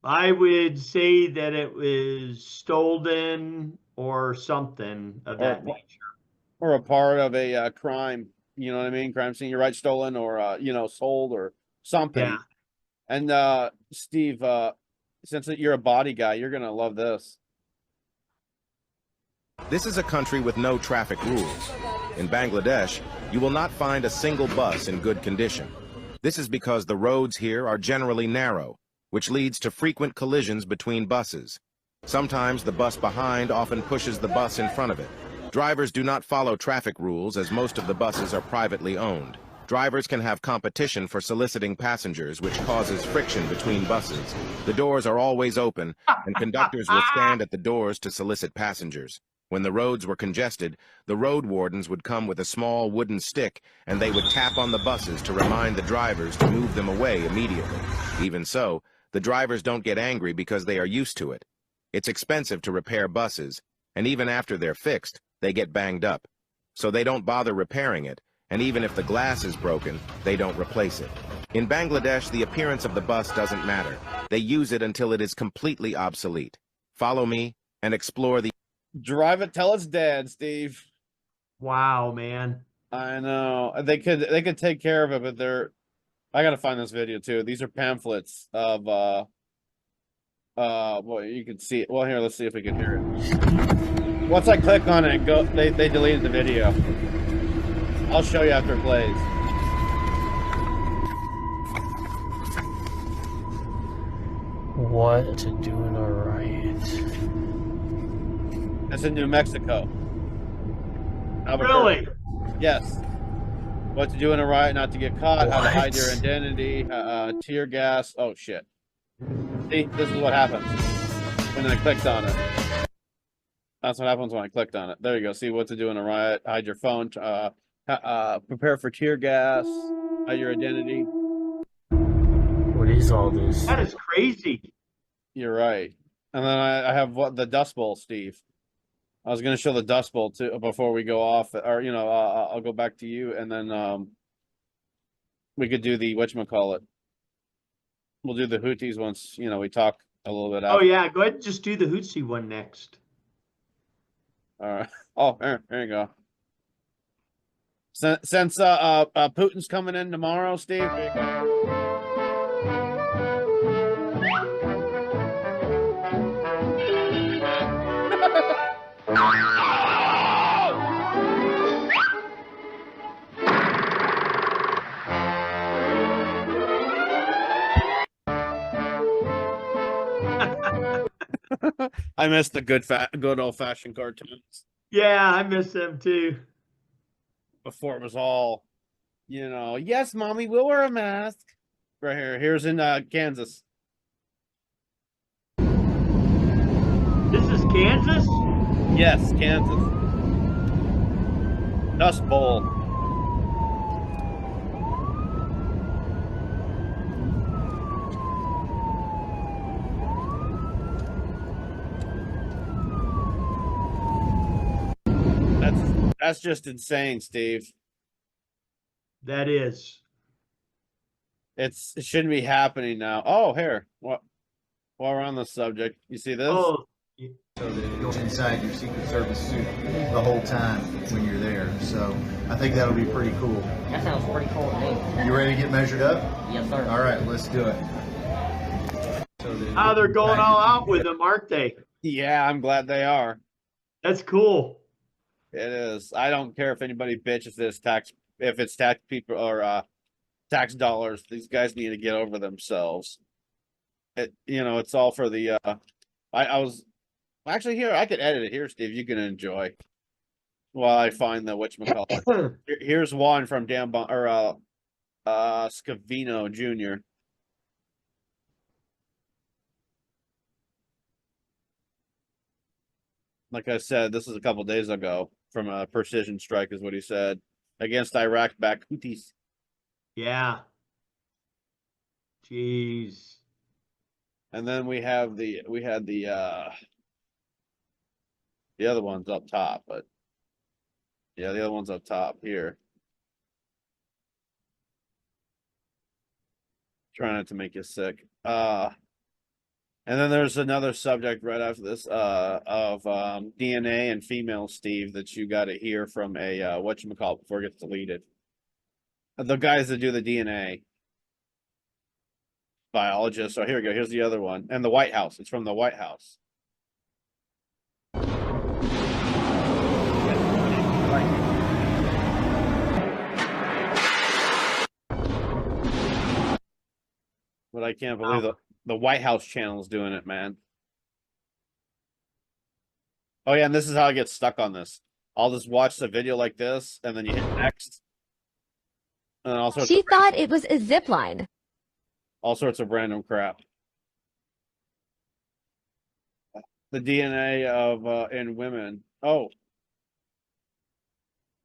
S3: I would say that it was stolen or something of that nature.
S2: Or a part of a crime. You know what I mean? Crime scene. You're right, stolen or sold or something.
S3: Yeah.
S2: And Steve, since you're a body guy, you're gonna love this.
S9: This is a country with no traffic rules. In Bangladesh, you will not find a single bus in good condition. This is because the roads here are generally narrow, which leads to frequent collisions between buses. Sometimes the bus behind often pushes the bus in front of it. Drivers do not follow traffic rules as most of the buses are privately owned. Drivers can have competition for soliciting passengers, which causes friction between buses. The doors are always open, and conductors will stand at the doors to solicit passengers. When the roads were congested, the road wardens would come with a small wooden stick, and they would tap on the buses to remind the drivers to move them away immediately. Even so, the drivers don't get angry because they are used to it. It's expensive to repair buses, and even after they're fixed, they get banged up. So they don't bother repairing it, and even if the glass is broken, they don't replace it. In Bangladesh, the appearance of the bus doesn't matter. They use it until it is completely obsolete. Follow me and explore the...
S2: Drive it till it's dead, Steve.
S3: Wow, man.
S2: I know. They could take care of it, but I gotta find this video too. These are pamphlets of well, you can see it. Well, here, let's see if we can hear it. Once I click on it, they deleted the video. I'll show you after it plays.
S7: What to do in a riot?
S2: It's in New Mexico. Albuquerque.
S3: Really?
S2: Yes. What to do in a riot not to get caught, how to hide your identity, tear gas. Oh, shit. See, this is what happens when I clicked on it. That's what happens when I clicked on it. There you go. See what to do in a riot, hide your phone, prepare for tear gas, hide your identity.
S10: What is all this?
S3: That is crazy.
S2: You're right. And then I have the Dust Bowl, Steve. I was going to show the Dust Bowl too before we go off, or I'll go back to you, and then we could do the whatchamacallit. We'll do the Houthis once we talk a little bit.
S3: Oh yeah, go ahead and just do the Houthi one next.
S2: All right. Oh, there you go. Since Putin's coming in tomorrow, Steve. I miss the good old fashioned cartoons.
S3: Yeah, I miss them too.
S2: Before it was all, yes, mommy, we'll wear a mask. Right here. Here's in Kansas.
S3: This is Kansas?
S2: Yes, Kansas. Dust Bowl. That's just insane, Steve.
S3: That is.
S2: It shouldn't be happening now. Oh, here. While we're on the subject, you see this?
S3: Oh,
S11: So that it goes inside your Secret Service suit the whole time when you're there. So I think that'll be pretty cool.
S10: That sounds pretty cool to me.
S11: You ready to get measured up?
S10: Yes, sir.
S11: All right, let's do it.
S3: they're going all out with them, aren't they?
S2: Yeah, I'm glad they are.
S3: That's cool.
S2: It is. I don't care if anybody bitches if it's tax people or tax dollars. These guys need to get over themselves. It's all for the I was actually here. I could edit it here, Steve. You can enjoy while I find the whatchamacallit. Here's one from Dan Scavino Jr. Like I said, this is a couple days ago from a precision strike, is what he said, against Iraq-backed Houthis.
S3: Yeah. Jeez.
S2: And then we had the other one's up top, but yeah, the other one's up top here. Trying not to make you sick. And then there's another subject right after this of DNA and female, Steve, that you got to hear from a whatchamacallit before it gets deleted. The guys that do the DNA biologists. So here we go. Here's the other one. And the White House. It's from the White House. But I can't believe the White House channel is doing it, man. Oh yeah, and this is how I get stuck on this. I'll just watch the video like this, and then you hit next. And then
S12: She thought it was a zip line.
S2: All sorts of random crap. The DNA of in women. Oh.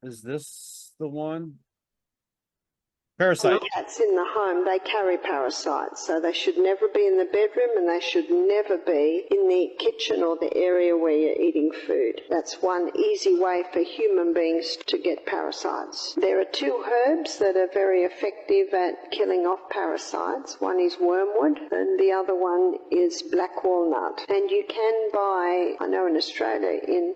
S2: Is this the one? Parasite.
S13: Cats in the home, they carry parasites, so they should never be in the bedroom and they should never be in the kitchen or the area where you're eating food. That's one easy way for human beings to get parasites. There are two herbs that are very effective at killing off parasites. One is wormwood and the other one is black walnut. And you can buy, I know in Australia, in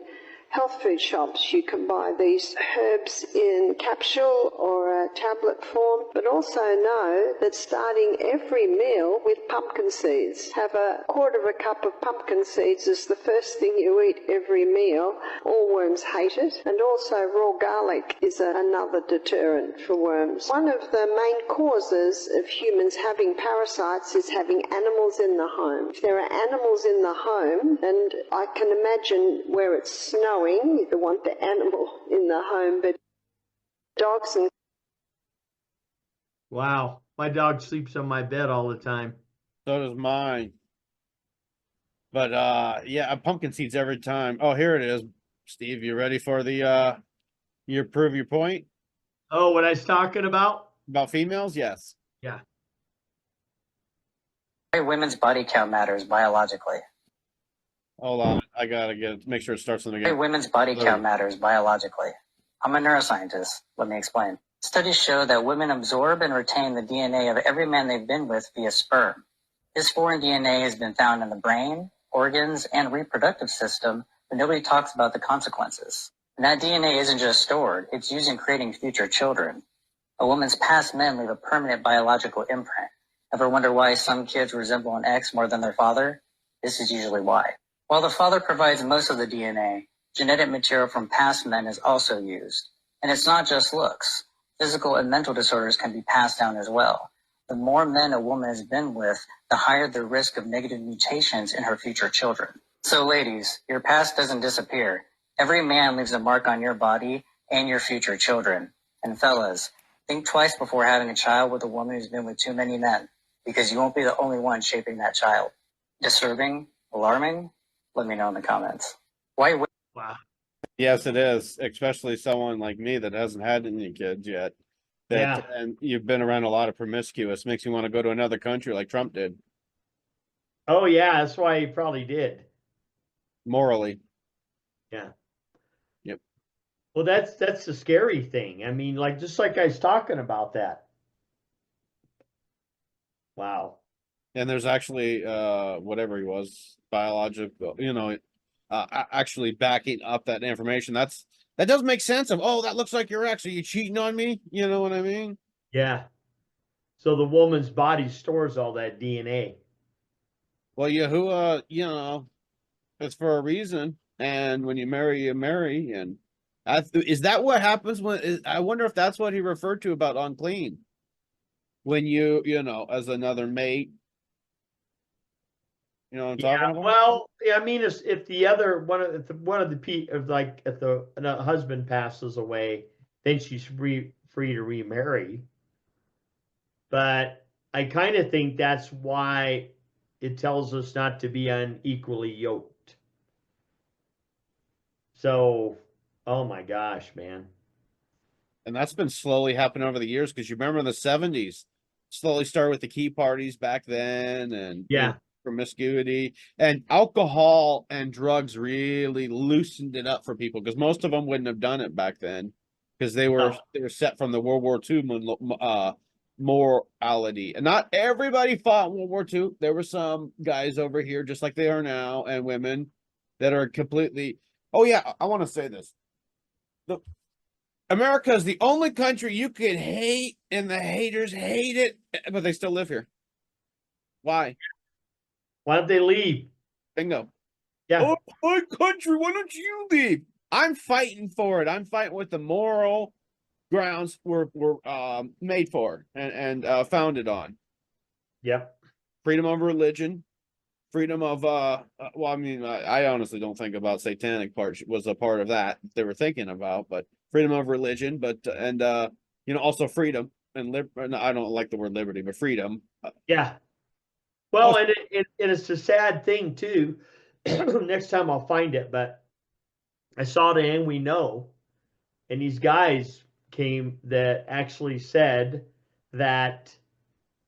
S13: health food shops. You can buy these herbs in capsule or a tablet form, but also know that starting every meal with pumpkin seeds. Have a quarter of a cup of pumpkin seeds as the first thing you eat every meal. All worms hate it. And also raw garlic is another deterrent for worms. One of the main causes of humans having parasites is having animals in the home. If there are animals in the home, and I can imagine where it's snowing, you don't want the animal in the home, but dogs and...
S3: Wow. My dog sleeps on my bed all the time.
S2: So does mine. But yeah, pumpkin seeds every time. Oh, here it is. Steve, you ready for the you prove your point?
S3: Oh, what I was talking about?
S2: About females? Yes.
S3: Yeah.
S10: Women's body count matters biologically.
S2: Hold on. I gotta make sure it starts from the beginning.
S10: Women's body count matters biologically. I'm a neuroscientist. Let me explain. Studies show that women absorb and retain the DNA of every man they've been with via sperm. This foreign DNA has been found in the brain, organs, and reproductive system, but nobody talks about the consequences. And that DNA isn't just stored, it's used in creating future children. A woman's past men leave a permanent biological imprint. Ever wonder why some kids resemble an ex more than their father? This is usually why. While the father provides most of the DNA, genetic material from past men is also used. And it's not just looks. Physical and mental disorders can be passed down as well. The more men a woman has been with, the higher the risk of negative mutations in her future children. So ladies, your past doesn't disappear. Every man leaves a mark on your body and your future children. And fellas, think twice before having a child with a woman who's been with too many men, because you won't be the only one shaping that child. Disturbing? Alarming? Let me know in the comments. Why?
S3: Wow.
S2: Yes, it is, especially someone like me that hasn't had any kids yet.
S3: Yeah.
S2: And you've been around a lot of promiscuous. Makes you want to go to another country like Trump did.
S3: Oh, yeah. That's why he probably did.
S2: Morally.
S3: Yeah.
S2: Yep.
S3: Well, that's the scary thing. I mean, like, just like I was talking about that. Wow.
S2: And there's actually, whatever he was, biological, actually backing up that information. That does make sense of, oh, that looks like you're actually cheating on me. You know what I mean?
S3: Yeah. So the woman's body stores all that DNA.
S2: Well, Yahuwah, it's for a reason. And when you marry, you marry. And is that what happens I wonder if that's what he referred to about unclean. When as another mate. You know what I'm talking about?
S3: Well, yeah, I mean, if the other one of if the husband passes away, then she's free to remarry. But I kind of think that's why it tells us not to be unequally yoked. So, oh my gosh, man.
S2: And that's been slowly happening over the years, because you remember in the 70s, slowly started with the key parties back then, and promiscuity, and alcohol and drugs really loosened it up for people, because most of them wouldn't have done it back then, because they were set from the World War II morality. And not everybody fought in World War II. There were some guys over here, just like they are now, and women that are completely. Oh yeah, I want to say this. America is the only country you could hate, and the haters hate it, but they still live here. Why?
S3: Why don't they leave?
S2: Bingo.
S3: Yeah.
S2: Oh, my country, why don't you leave? I'm fighting for it. I'm fighting with the moral grounds we're made for and founded on.
S3: Yep.
S2: Freedom of religion, freedom of I honestly don't think about satanic part was a part of that they were thinking about, but freedom of religion, and also freedom and I don't like the word liberty, but freedom.
S3: Yeah. Well, and it's a sad thing too. Next time I'll find it, but I saw the And We Know, and these guys came that actually said that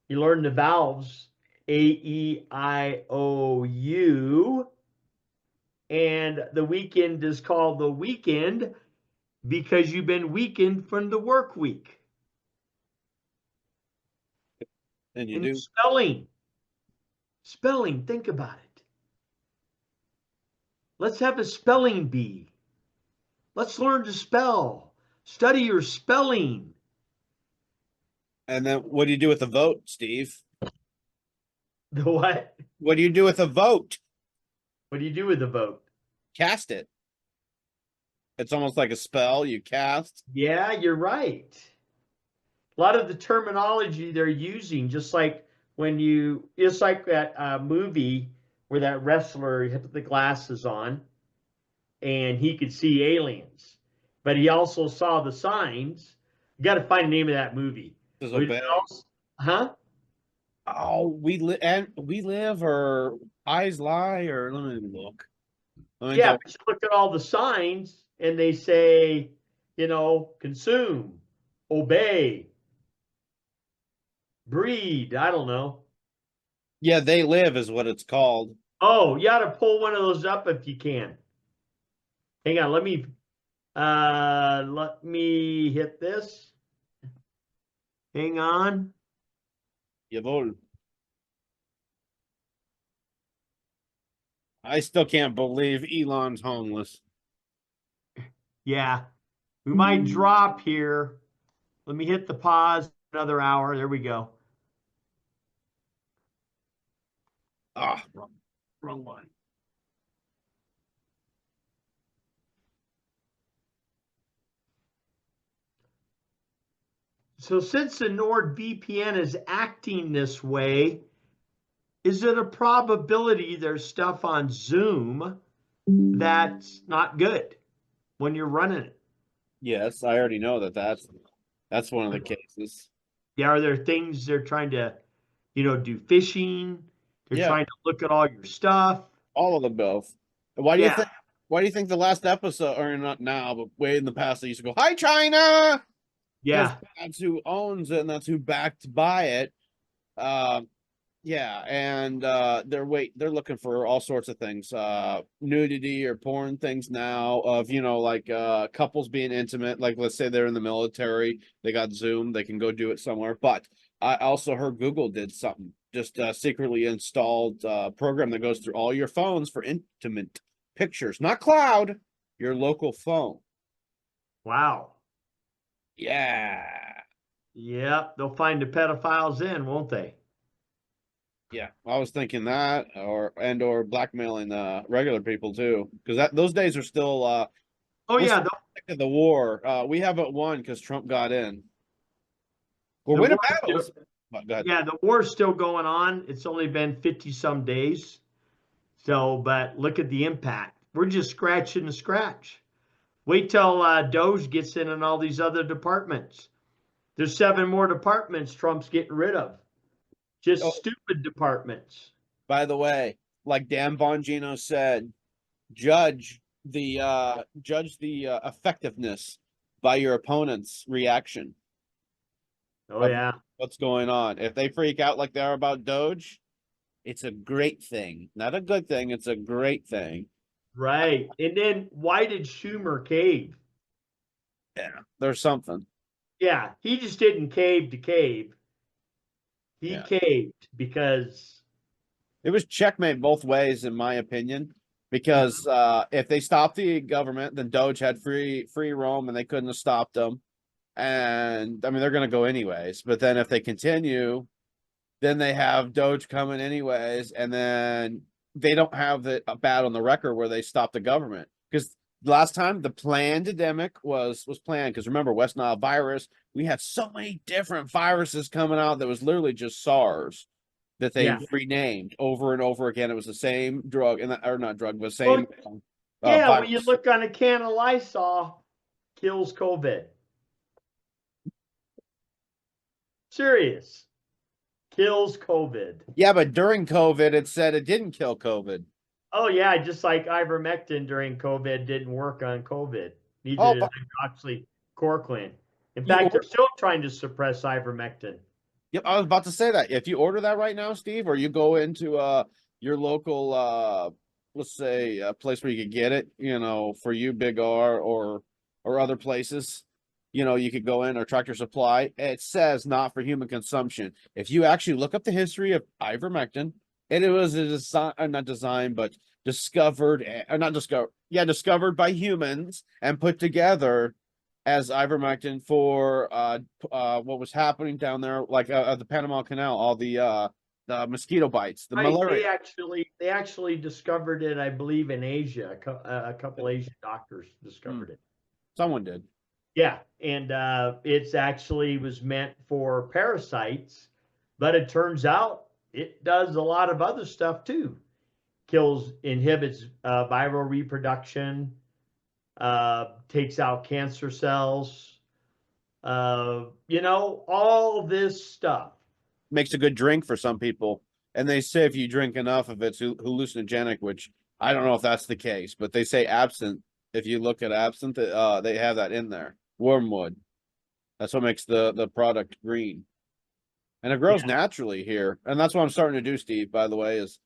S3: you learn the vowels A-E-I-O-U, and the weekend is called the weekend because you've been weakened from the work week.
S2: And you do
S3: spelling, think about it. Let's have a spelling bee. Let's learn to spell. Study your spelling.
S2: And then what do you do with the vote, Steve?
S3: The what?
S2: What do you do with a vote?
S3: What do you do with the vote?
S2: Cast it. It's almost like a spell you cast.
S3: Yeah, you're right. A lot of the terminology they're using, just like it's like that movie where that wrestler had the glasses on and he could see aliens, but he also saw the signs. You got to find the name of that movie. Huh?
S2: Oh, we live or eyes lie or let me look.
S3: Yeah, but you look at all the signs and they say, consume, obey, breed. I don't know.
S2: Yeah, they live is what it's called.
S3: Oh, you ought to pull one of those up if you can. Hang on, let me hit this. Hang on.
S2: Jawohl. I still can't believe Elon's homeless.
S3: Yeah. We might drop here. Let me hit the pause another hour. There we go.
S2: Ah, wrong one.
S3: So since the NordVPN is acting this way, is it a probability there's stuff on Zoom that's not good when you're running it?
S2: Yes, I already know that's one of the cases.
S3: Yeah, are there things they're trying to, do phishing? They're trying to look at all your stuff.
S2: All of them both. Why do you think the last episode, or not now, but way in the past, they used to go, "Hi, China."
S3: Yeah,
S2: that's who owns it, and that's who backed by it. Yeah, and they're looking for all sorts of things, nudity or porn things now of couples being intimate. Like let's say they're in the military, they got Zoom, they can go do it somewhere. But I also heard Google did something, just secretly installed a program that goes through all your phones for intimate pictures, not cloud, your local phone.
S3: Wow.
S2: Yeah.
S3: Yep, they'll find the pedophiles in, won't they?
S2: Yeah, I was thinking that, or blackmailing regular people too, because those days are still. The war. We haven't won because Trump got in. We're winning battles. Go ahead.
S3: Yeah, the war's still going on. It's only been 50 some days. So, but look at the impact. We're just scratching the scratch. Wait till Doge gets in all these other departments. There's 7 more departments Trump's getting rid of. Just stupid departments.
S2: By the way, like Dan Bongino said, judge the effectiveness by your opponent's reaction.
S3: Oh yeah.
S2: What's going on? If they freak out like they are about Doge, it's a great thing. Not a good thing, it's a great thing.
S3: Right. And then why did Schumer cave?
S2: Yeah, there's something.
S3: Yeah, he just didn't cave to cave. He caved because
S2: it was checkmate both ways, in my opinion. Because if they stopped the government, then Doge had free roam, and they couldn't have stopped them. And I mean, they're going to go anyways. But then if they continue, then they have Doge coming anyways, and then they don't have the bad on the record where they stopped the government. Because last time the pandemic was planned, because remember West Nile virus, we had so many different viruses coming out that was literally just SARS that they renamed over and over again. It was the same drug, or not drug, but same.
S3: When you look on a can of Lysol, kills COVID. Serious. Kills COVID.
S2: Yeah, but during COVID, it said it didn't kill COVID.
S3: Oh, yeah, just like ivermectin during COVID didn't work on COVID. Neither did hydroxychloroquine. In fact, they're still trying to suppress ivermectin.
S2: Yep, I was about to say that. If you order that right now, Steve, or you go into your local, let's say, a place where you could get it, for you, Big R, or other places, you could go in, or Tractor Supply. It says not for human consumption. If you actually look up the history of ivermectin, And it was a design, not design, but discovered, not discovered, yeah, discovered by humans and put together as ivermectin for what was happening down there, like the Panama Canal, all the mosquito bites, the
S3: Right,
S2: malaria.
S3: they actually discovered it, I believe, in Asia. A couple Asian doctors discovered it.
S2: Someone did.
S3: Yeah, and it's actually was meant for parasites, but it turns out it does a lot of other stuff too. Inhibits viral reproduction, takes out cancer cells, all this stuff.
S2: Makes a good drink for some people. And they say if you drink enough of it's hallucinogenic, which I don't know if that's the case, but they say absinthe. If you look at absinthe, they have that in there. Wormwood. That's what makes the product green. And it grows naturally here. And that's what I'm starting to do, Steve, by the way, is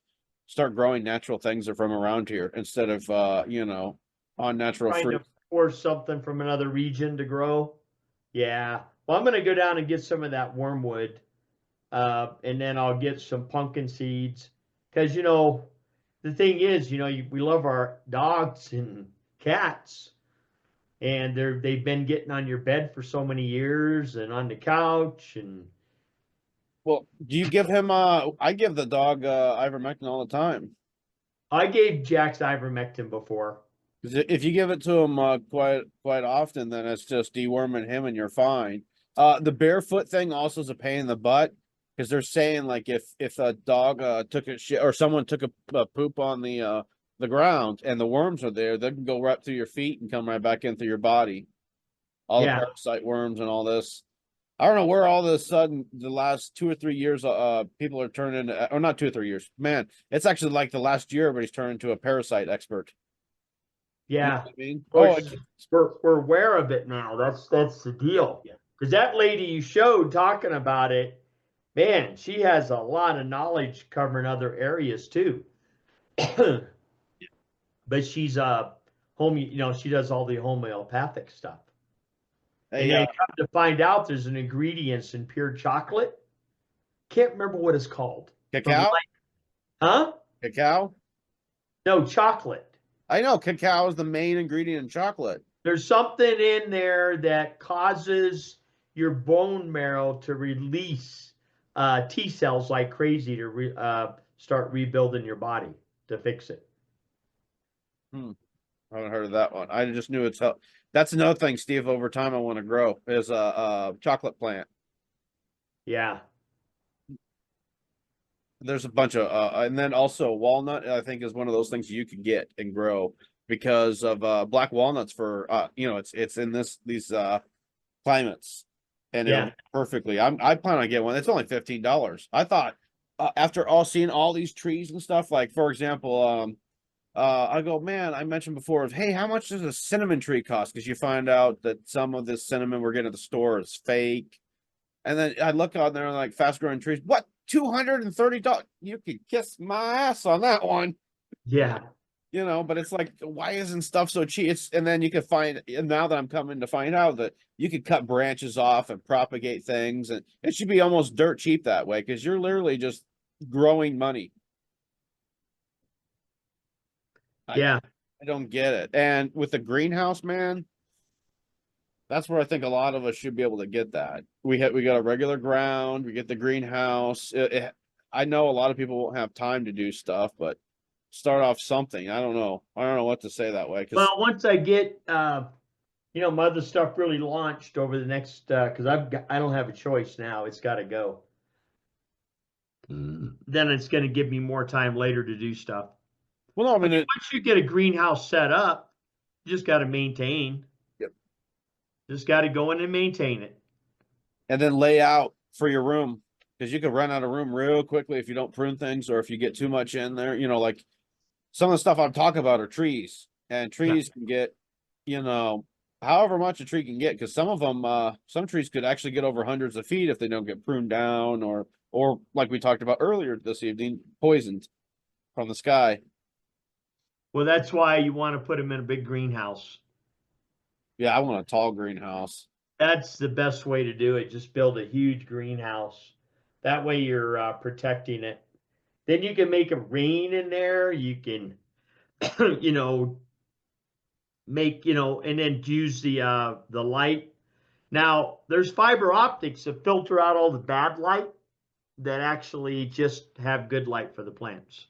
S2: start growing natural things that are from around here instead of unnatural
S3: Trying
S2: fruit.
S3: to force something from another region to grow. Yeah. Well, I'm going to go down and get some of that wormwood. And then I'll get some pumpkin seeds. Because, the thing is, we love our dogs and cats. And they've been getting on your bed for so many years and on the couch. And
S2: Well, do you give him I give the dog ivermectin all the time.
S3: I gave Jax ivermectin before.
S2: If you give it to him quite often, then it's just deworming him and you're fine. The barefoot thing also is a pain in the butt because they're saying like if a dog took a shit or someone took a poop on the ground and the worms are there, they can go right through your feet and come right back in through your body. All the parasite worms and all this. I don't know where all of a sudden the last 2 or 3 years people are turning, or not 2 or 3 years. Man, it's actually like the last year, but he's turned into a parasite expert.
S3: Yeah,
S2: You know what I mean?
S3: we're aware of it now. That's the deal. Because that lady you showed talking about it, man, she has a lot of knowledge covering other areas too. But she's she does all the homeopathic stuff. And then come to find out there's an ingredients in pure chocolate. Can't remember what it's called.
S2: Cacao?
S3: Huh?
S2: Cacao?
S3: No, chocolate.
S2: I know cacao is the main ingredient in chocolate.
S3: There's something in there that causes your bone marrow to release T cells like crazy to start rebuilding your body to fix it.
S2: I haven't heard of that one. I just knew that's another thing, Steve, over time I want to grow is a chocolate plant.
S3: Yeah.
S2: There's a bunch of and then also walnut, I think, is one of those things you could get and grow because of black walnuts for it's in these climates and it'll be perfectly. I plan on getting one. It's only $15. I thought after seeing all these trees and stuff, like for example, I go, man, I mentioned before, hey, how much does a cinnamon tree cost? Because you find out that some of this cinnamon we're getting at the store is fake. And then I look on there like fast growing trees. What? $230? You could kiss my ass on that one.
S3: Yeah.
S2: But it's like, why isn't stuff so cheap? And then you can find, and now that I'm coming to find out that you could cut branches off and propagate things, and it should be almost dirt cheap that way because you're literally just growing money.
S3: Yeah.
S2: I don't get it. And with the greenhouse, man, that's where I think a lot of us should be able to get that. We got a regular ground, we get the greenhouse. I know a lot of people won't have time to do stuff, but start off something. I don't know what to say that way.
S3: Well, once I get my other stuff really launched over the next because I don't have a choice now. It's got to go. Then it's going to give me more time later to do stuff.
S2: Well, no, I mean,
S3: once you get a greenhouse set up, you just got to maintain.
S2: Yep.
S3: Just got to go in and maintain it.
S2: And then lay out for your room because you could run out of room real quickly if you don't prune things or if you get too much in there. Like some of the stuff I'm talking about are trees, and trees can get, however much a tree can get, because some of them, some trees could actually get over hundreds of feet if they don't get pruned down or like we talked about earlier this evening, poisoned from the sky.
S3: Well, that's why you want to put them in a big greenhouse.
S2: Yeah, I want a tall greenhouse.
S3: That's the best way to do it. Just build a huge greenhouse. That way you're protecting it. Then you can make it rain in there. You can, you know, make, you know, and then use the light. Now, there's fiber optics that filter out all the bad light that actually just have good light for the plants.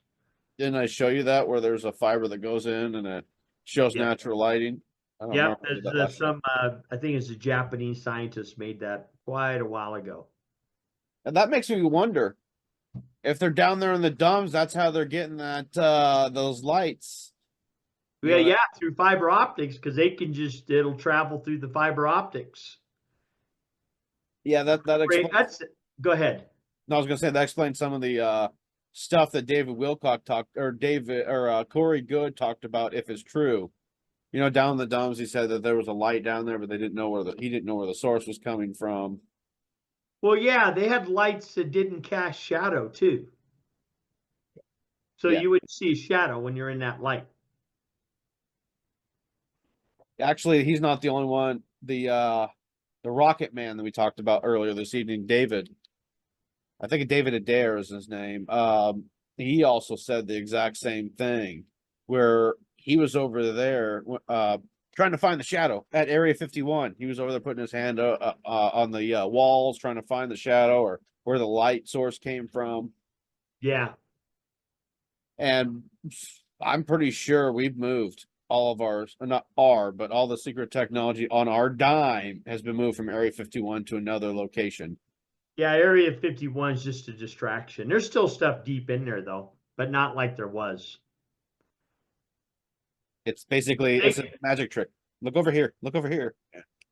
S2: Didn't I show you that where there's a fiber that goes in and it shows
S3: Yeah.
S2: natural lighting? I don't
S3: Yep,
S2: remember who did that
S3: there's
S2: last
S3: some, I think it's a Japanese scientist made that quite a while ago.
S2: And that makes me wonder if they're down there in the dumps, that's how they're getting that those lights.
S3: Yeah,
S2: You know,
S3: yeah, through fiber optics, because they can just, it'll travel through the fiber optics.
S2: Yeah, that
S3: Great,
S2: explains.
S3: go ahead.
S2: No, I was gonna say that explains some of the stuff that David Wilcock talked, or Corey Good talked about, if it's true. You know, down in the dumps, he said that there was a light down there, but they didn't know where he didn't know where the source was coming from.
S3: Well, yeah, they had lights that didn't cast shadow too. So
S2: Yeah.
S3: you would see a shadow when you're in that light.
S2: Actually, he's not the only one. The Rocket Man that we talked about earlier this evening, David. I think David Adair is his name. He also said the exact same thing, where he was over there trying to find the shadow at Area 51. He was over there putting his hand on the walls, trying to find the shadow or where the light source came from.
S3: Yeah.
S2: And I'm pretty sure we've moved all of ours, not our, but all the secret technology on our dime has been moved from Area 51 to another location.
S3: Yeah, Area 51 is just a distraction. There's still stuff deep in there though, but not like there was.
S2: It's basically it's a magic trick. Look over here. Look over here.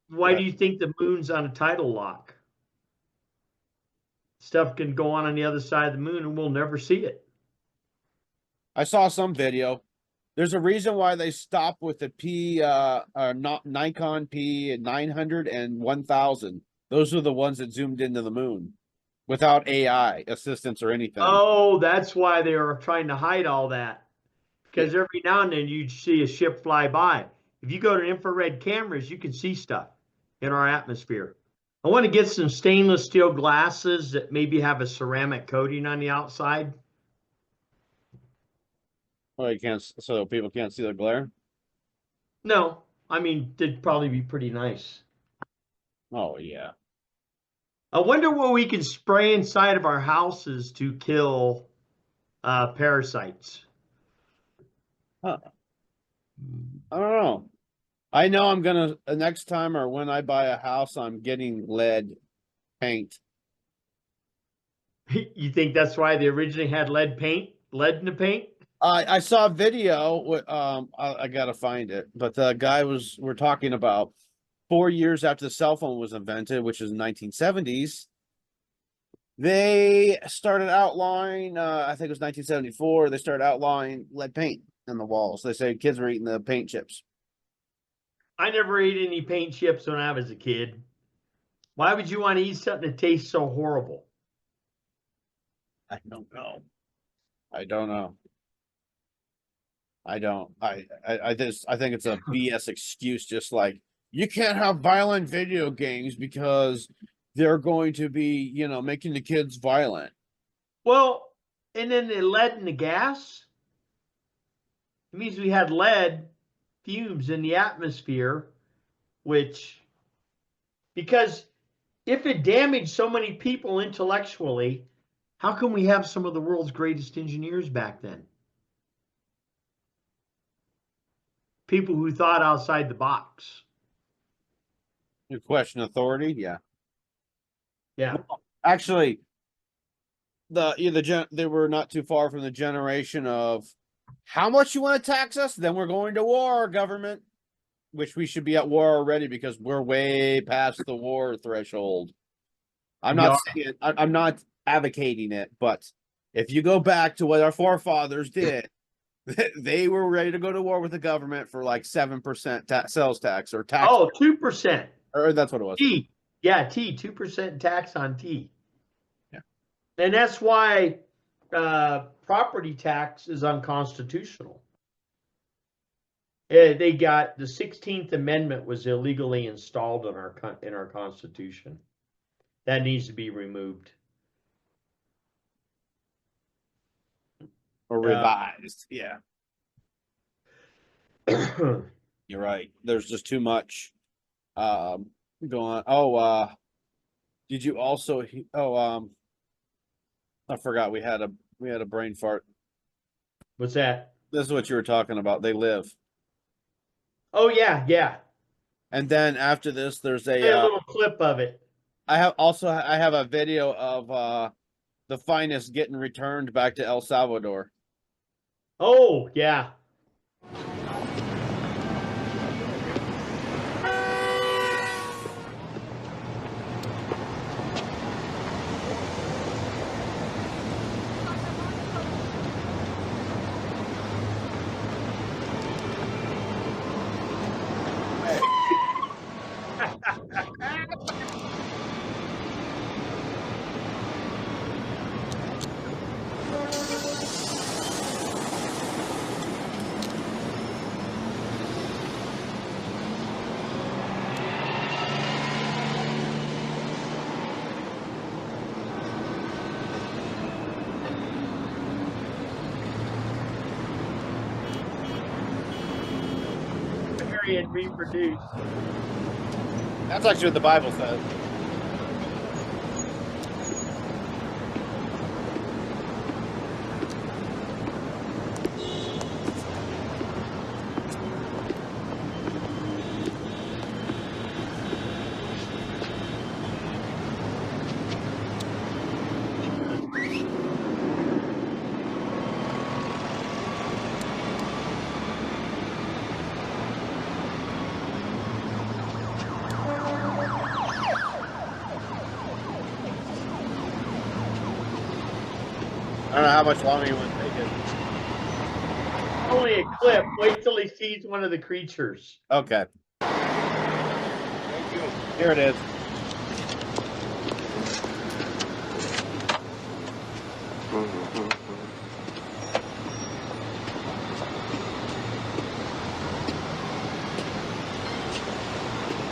S3: Why do you think the moon's on a tidal lock? Stuff can go on the other side of the moon and we'll never see it.
S2: I saw some video. There's a reason why they stop with the not Nikon P900 and 1000. Those are the ones that zoomed into the moon without AI assistance or anything.
S3: Oh, that's why they were trying to hide all that. Because every now and then you'd see a ship fly by. If you go to infrared cameras, you can see stuff in our atmosphere. I want to get some stainless steel glasses that maybe have a ceramic coating on the outside.
S2: Well, you can't, so people can't see the glare.
S3: No, I mean, they'd probably be pretty nice.
S2: Oh yeah.
S3: I wonder what we can spray inside of our houses to kill parasites.
S2: Huh. I don't know. I know I'm gonna next time or when I buy a house, I'm getting lead paint.
S3: You think that's why they originally had lead in the paint?
S2: I saw a video with I gotta find it, but the guy we're talking about 4 years after the cell phone was invented, which is 1970s. They started outlawing, I think it was 1974. They started outlawing lead paint in the walls. They say kids were eating the paint chips.
S3: I never ate any paint chips when I was a kid. Why would you want to eat something that tastes so horrible?
S2: I don't know. I don't know. I don't. I think it's a BS excuse, just like you can't have violent video games because they're going to be, you know, making the kids violent.
S3: Well, and then the lead in the gas. It means we had lead fumes in the atmosphere, which, because if it damaged so many people intellectually, how can we have some of the world's greatest engineers back then? People who thought outside the box.
S2: You question authority, yeah.
S3: Yeah.
S2: Actually, they were not too far from the generation of how much you want to tax us, then we're going to war, government. Which we should be at war already because we're way past the war threshold. I'm not advocating it, but if you go back to what our forefathers did, they were ready to go to war with the government for like 7% sales tax or tax.
S3: Oh, 2%.
S2: Or that's what it was.
S3: Tea. Yeah, tea, 2% tax on tea.
S2: Yeah.
S3: And that's why property tax is unconstitutional. They got the 16th Amendment was illegally installed in our Constitution. That needs to be removed.
S2: or revised. Yeah, you're right. There's just too much going on. Did you also I forgot we had a brain fart.
S3: What's that?
S2: This is what you were talking about. They live.
S3: Oh yeah, yeah.
S2: And then after this, there's
S3: Play a little clip of it.
S2: I have a video of the finest getting returned back to El Salvador.
S3: Oh yeah. And reproduce.
S2: That's actually what the Bible says. I don't know how much longer you want to take it.
S3: Only a clip. Wait till he sees one of the creatures.
S2: Okay. Here it is.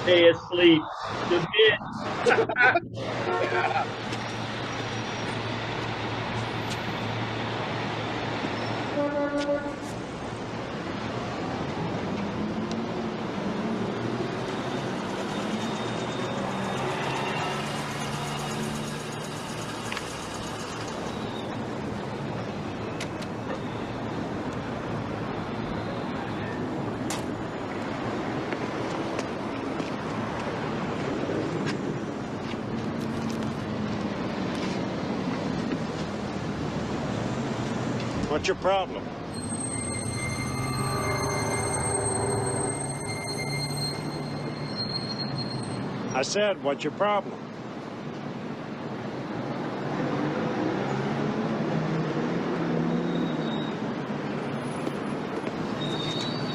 S3: Stay asleep. The bitch.
S2: Yeah.
S14: What's your problem? I said, what's your problem?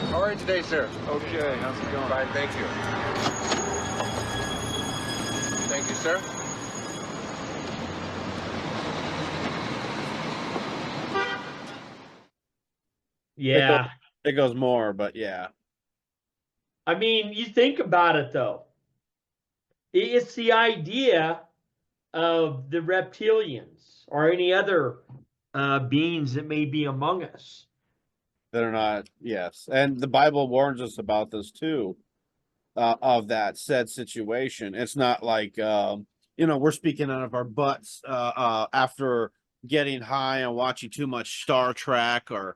S8: How are you today, sir? Okay, how's it going? Fine, thank you. Thank you, sir.
S3: Yeah.
S2: It goes more, but yeah.
S3: I mean, you think about it though. It's the idea of the reptilians or any other beings that may be among us.
S2: That are not, yes. And the Bible warns us about this too, of that said situation. It's not like, we're speaking out of our butts after getting high and watching too much Star Trek or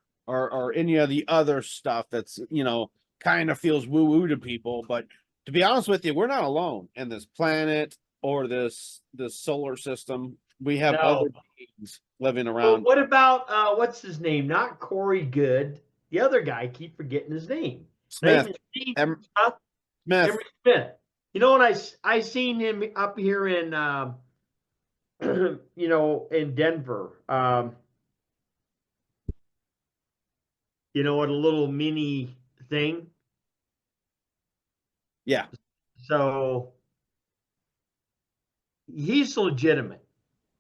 S2: any of the other stuff that's, kind of feels woo-woo to people. But to be honest with you, we're not alone in this planet or this solar system. We have other beings living around.
S3: Well, what about, what's his name? Not Corey Good. The other guy, I keep forgetting his name.
S2: Smith.
S3: Smith.
S2: Smith.
S3: Smith. You know, when I seen him up here in, in Denver. At a little mini thing.
S2: Yeah.
S3: So he's legitimate.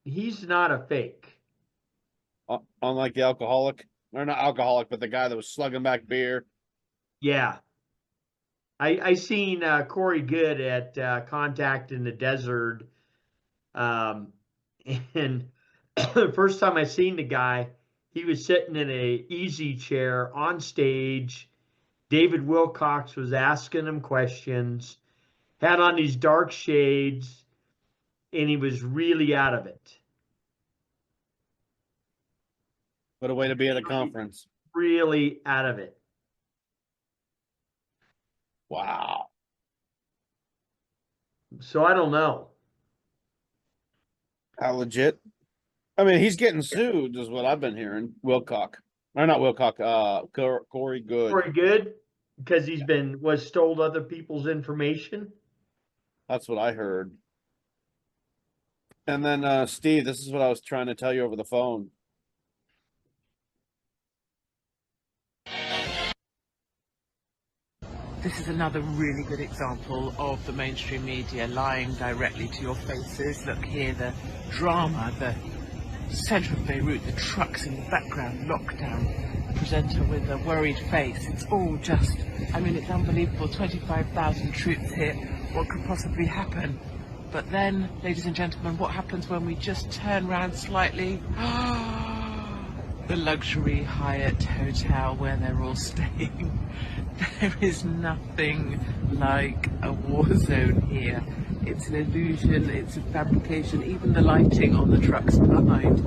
S3: He's not a fake.
S2: Unlike the alcoholic, or not alcoholic, but the guy that was slugging back beer.
S3: Yeah. I seen Corey Good at Contact in the Desert. And the first time I seen the guy, he was sitting in a easy chair on stage. David Wilcox was asking him questions, had on these dark shades, and he was really out of it.
S2: What a way to be at a conference.
S3: Really out of it.
S2: Wow.
S3: So I don't know.
S2: How legit? I mean, he's getting sued, is what I've been hearing. Wilcock. Or not Wilcock, Corey Good.
S3: Corey Good, because was stole other people's information.
S2: That's what I heard. And then, Steve, this is what I was trying to tell you over the phone.
S15: This is another really good example of the mainstream media lying directly to your faces. Look here, the drama, the centre of Beirut, the trucks in the background, lockdown, the presenter with a worried face. It's all just, I mean, it's unbelievable. 25,000 troops here. What could possibly happen? But then, ladies and gentlemen, what happens when we just turn around slightly? The luxury Hyatt hotel where they're all staying. There is nothing like a war zone here. It's an illusion, it's a fabrication. Even the lighting on the trucks behind,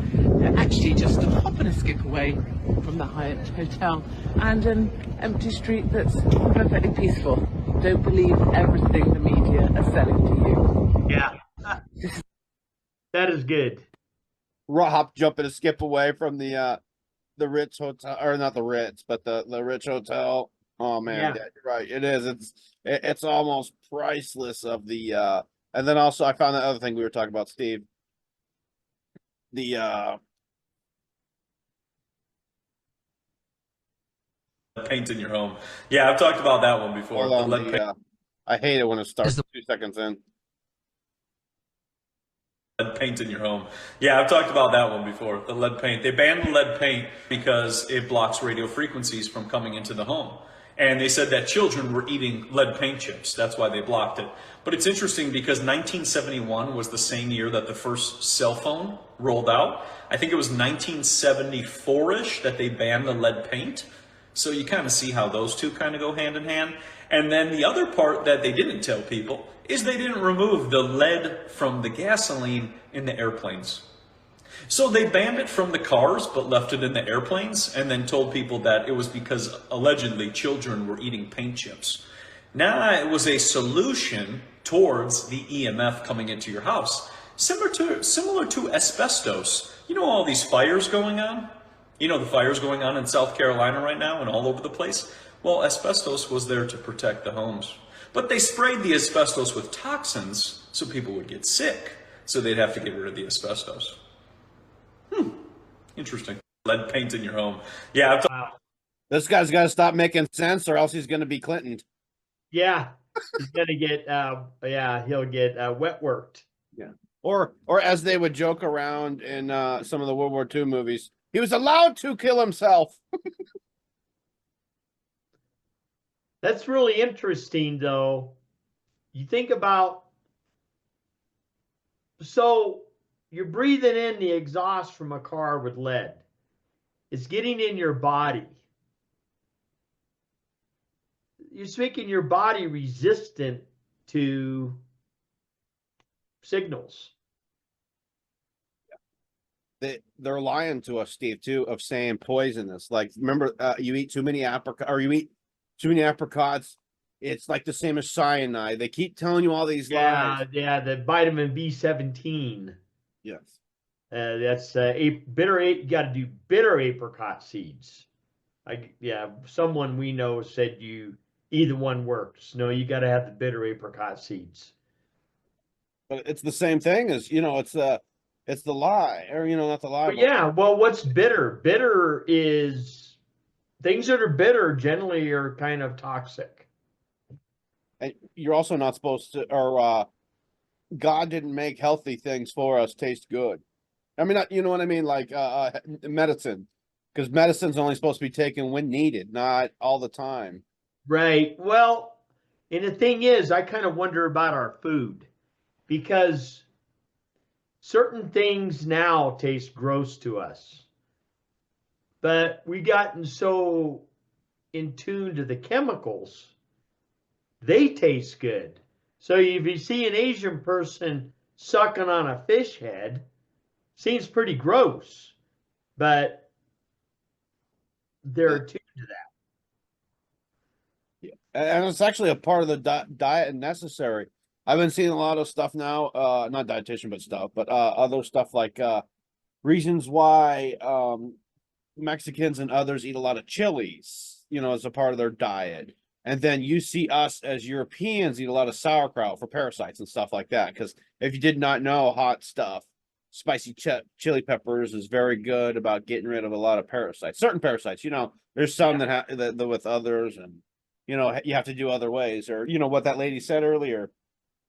S15: they're actually just a hop and a skip away from the Hyatt hotel and an empty street that's perfectly peaceful. Don't believe everything the media are selling to you.
S3: Yeah. That is good.
S2: Hop, jump, and a skip away from the Ritz hotel, or not the Ritz, but the Ritz hotel. Oh man, yeah, you're right. It is. It's almost priceless of the and then also I found that other thing we were talking about, Steve. The
S16: paint in your home. Yeah, I've talked about that one before.
S2: I hate it when it starts 2 seconds in.
S16: Lead paint in your home. Yeah, I've talked about that one before. The lead paint. They banned the lead paint because it blocks radio frequencies from coming into the home. And they said that children were eating lead paint chips. That's why they blocked it. But it's interesting because 1971 was the same year that the first cell phone rolled out. I think it was 1974-ish that they banned the lead paint. So you kind of see how those two kind of go hand in hand. And then the other part that they didn't tell people is they didn't remove the lead from the gasoline in the airplanes. So they banned it from the cars, but left it in the airplanes, and then told people that it was because allegedly children were eating paint chips. Now it was a solution towards the EMF coming into your house, similar to asbestos. You know all these fires going on? You know the fires going on in South Carolina right now and all over the place? Well, asbestos was there to protect the homes. But they sprayed the asbestos with toxins so people would get sick. So they'd have to get rid of the asbestos. Interesting. Lead paint in your home. Yeah.
S2: This guy's got to stop making sense or else he's going to be Clinton.
S3: Yeah. He's going to get, he'll get wet worked.
S2: Yeah. Or as they would joke around in some of the World War II movies, he was allowed to kill himself.
S3: That's really interesting, though. You think about, so you're breathing in the exhaust from a car with lead. It's getting in your body. You're making your body resistant to signals.
S2: They're lying to us, Steve, too, of saying poisonous. Like, remember, you eat too many too many apricots, it's like the same as cyanide. They keep telling you all these lies.
S3: Yeah, the vitamin B17.
S2: Yes.
S3: That's bitter. You got to do bitter apricot seeds. Someone we know said either one works. No, you got to have the bitter apricot seeds.
S2: But it's the same thing as, it's the lie, or not the lie.
S3: But yeah, well, what's bitter? Bitter is things that are bitter generally are kind of toxic.
S2: And you're also not supposed to, or God didn't make healthy things for us taste good. I mean, you know what I mean? Like medicine, because medicine's only supposed to be taken when needed, not all the time.
S3: Right. Well, and the thing is, I kind of wonder about our food, because certain things now taste gross to us. but we gotten so in tune to the chemicals, they taste good. So if you see an Asian person sucking on a fish head, seems pretty gross, but they're attuned to that.
S2: And it's actually a part of the diet and necessary. I've been seeing a lot of stuff now, not dietitian, but stuff, but other stuff like reasons why Mexicans and others eat a lot of chilies, as a part of their diet. And then you see us as Europeans eat a lot of sauerkraut for parasites and stuff like that. Because if you did not know, hot stuff, spicy chili peppers is very good about getting rid of a lot of parasites. Certain parasites, there's some that that with others, and you have to do other ways, or what that lady said earlier,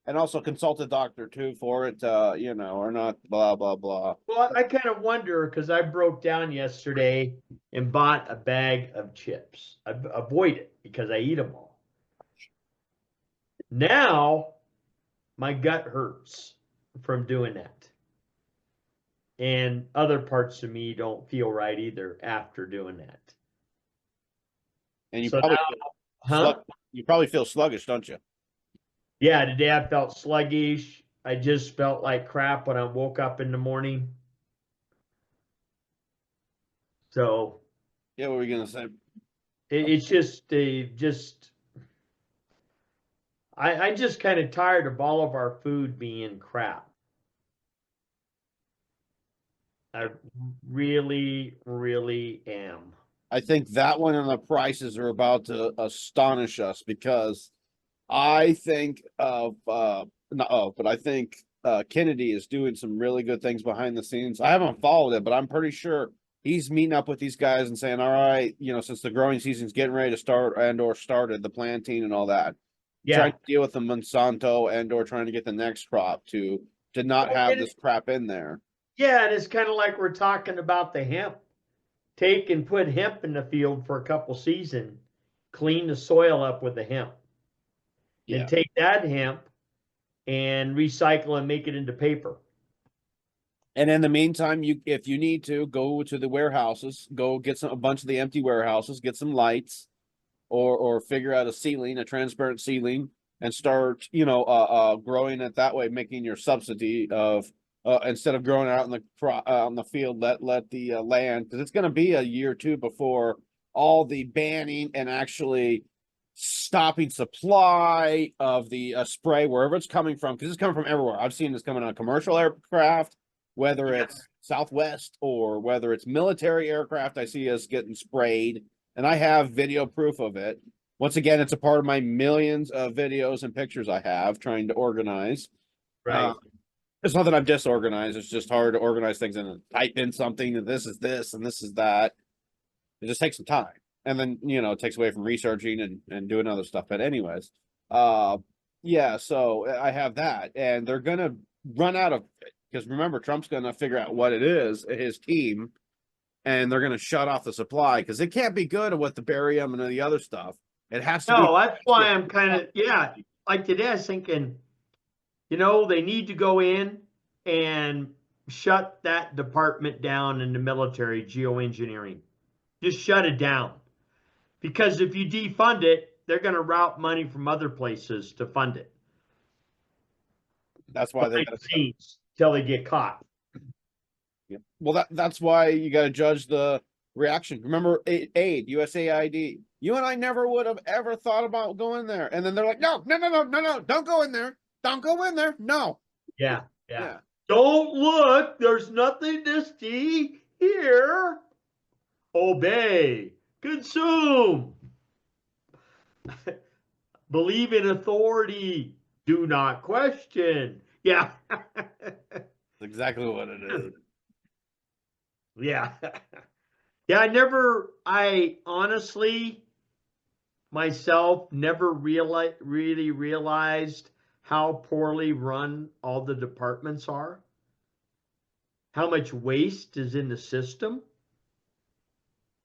S2: and also consult a doctor too for it, or not, blah blah blah.
S3: Well, I kind of wonder because I broke down yesterday and bought a bag of chips. I avoid it because I eat them all. Now my gut hurts from doing that. And other parts of me don't feel right either after doing that.
S2: And you
S3: So
S2: probably
S3: now,
S2: you probably feel sluggish, don't you?
S3: Yeah, today I felt sluggish. I just felt like crap when I woke up in the morning. So
S2: yeah, what were we gonna say?
S3: It's just I just kind of tired of all of our food being crap. I really, really am.
S2: I think that one and the prices are about to astonish us, because I think but I think Kennedy is doing some really good things behind the scenes. I haven't followed it, but I'm pretty sure he's meeting up with these guys and saying, all right, since the growing season's getting ready to start or started, the planting and all that.
S3: Yeah.
S2: Trying to deal with the Monsanto or trying to get the next crop to not have this crap in there.
S3: Yeah, and it's kind of like we're talking about the hemp. Take and put hemp in the field for a couple seasons, clean the soil up with the hemp.
S2: Yeah.
S3: And take that hemp and recycle and make it into paper.
S2: And in the meantime, if you need to, go to the warehouses, go get a bunch of the empty warehouses, get some lights, or figure out a transparent ceiling, and start, growing it that way, making your subsidy of instead of growing it out on the field, let the land, because it's going to be a year or two before all the banning and actually stopping supply of the spray wherever it's coming from, because it's coming from everywhere. I've seen this coming on commercial aircraft, whether it's Southwest or whether it's military aircraft. I see us getting sprayed, and I have video proof of it. Once again, it's a part of my millions of videos and pictures I have trying to organize.
S3: Right.
S2: It's not that I'm disorganized. It's just hard to organize things and type in something, and this is this and this is that. It just takes some time. And then, it takes away from researching and doing other stuff. But anyways, yeah, so I have that. And they're going to run out of it. Because remember, Trump's going to figure out what it is, his team, and they're going to shut off the supply, because it can't be good with the barium and the other stuff. It has to be.
S3: No, that's why I'm kind of, like today I was thinking, they need to go in and shut that department down in the military, geoengineering. Just shut it down. Because if you defund it, they're going to route money from other places to fund it.
S2: That's why they
S3: till they get caught.
S2: Yeah. Well, that's why you got to judge the reaction. Remember, aid, USAID. You and I never would have ever thought about going there. And then they're like, no, don't go in there. Don't go in there. No.
S3: Yeah. Don't look. There's nothing to see here. Obey. Consume. Believe in authority. Do not question. Yeah.
S2: That's exactly what it is.
S3: Yeah. Yeah, I honestly myself never really realized how poorly run all the departments are. How much waste is in the system.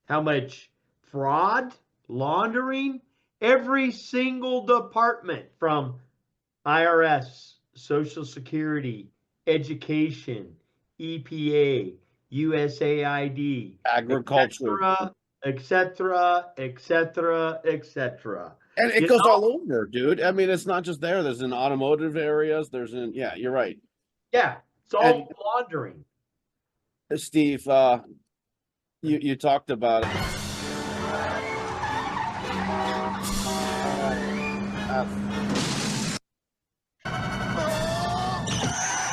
S3: How much fraud, laundering, every single department, from IRS, Social Security, Education, EPA, USAID,
S2: Agriculture.
S3: etc., etc., etc.
S2: And it
S3: You
S2: goes
S3: know?
S2: all over, dude. I mean, it's not just there. There's in automotive areas. There's in, yeah, you're right.
S3: Yeah, it's all
S2: And-
S3: laundering.
S2: Steve, you talked about it.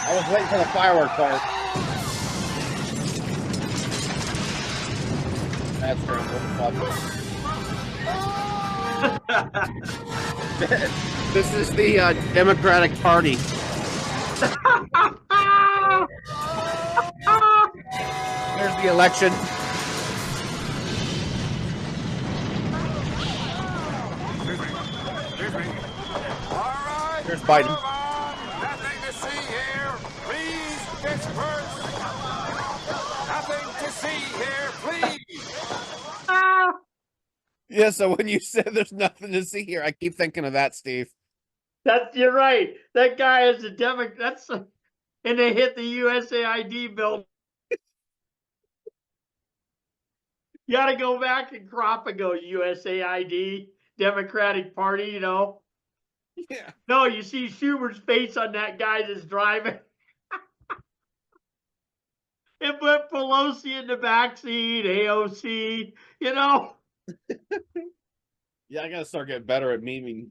S2: I was waiting for the firework part. That's This is the Democratic Party. There's the election. There's Biden.
S8: Nothing to see here. Please disperse. Nothing to see here. Please.
S2: Yeah, so when you said there's nothing to see here, I keep thinking of that, Steve.
S3: You're right. That guy is a Democrat. And they hit the USAID bill. You got to go back and crop and go USAID, Democratic Party, you know.
S2: Yeah.
S3: No, you see Schumer's face on that guy that's driving. And put Pelosi in the backseat, AOC, you know.
S2: Yeah, I gotta start getting better at memeing.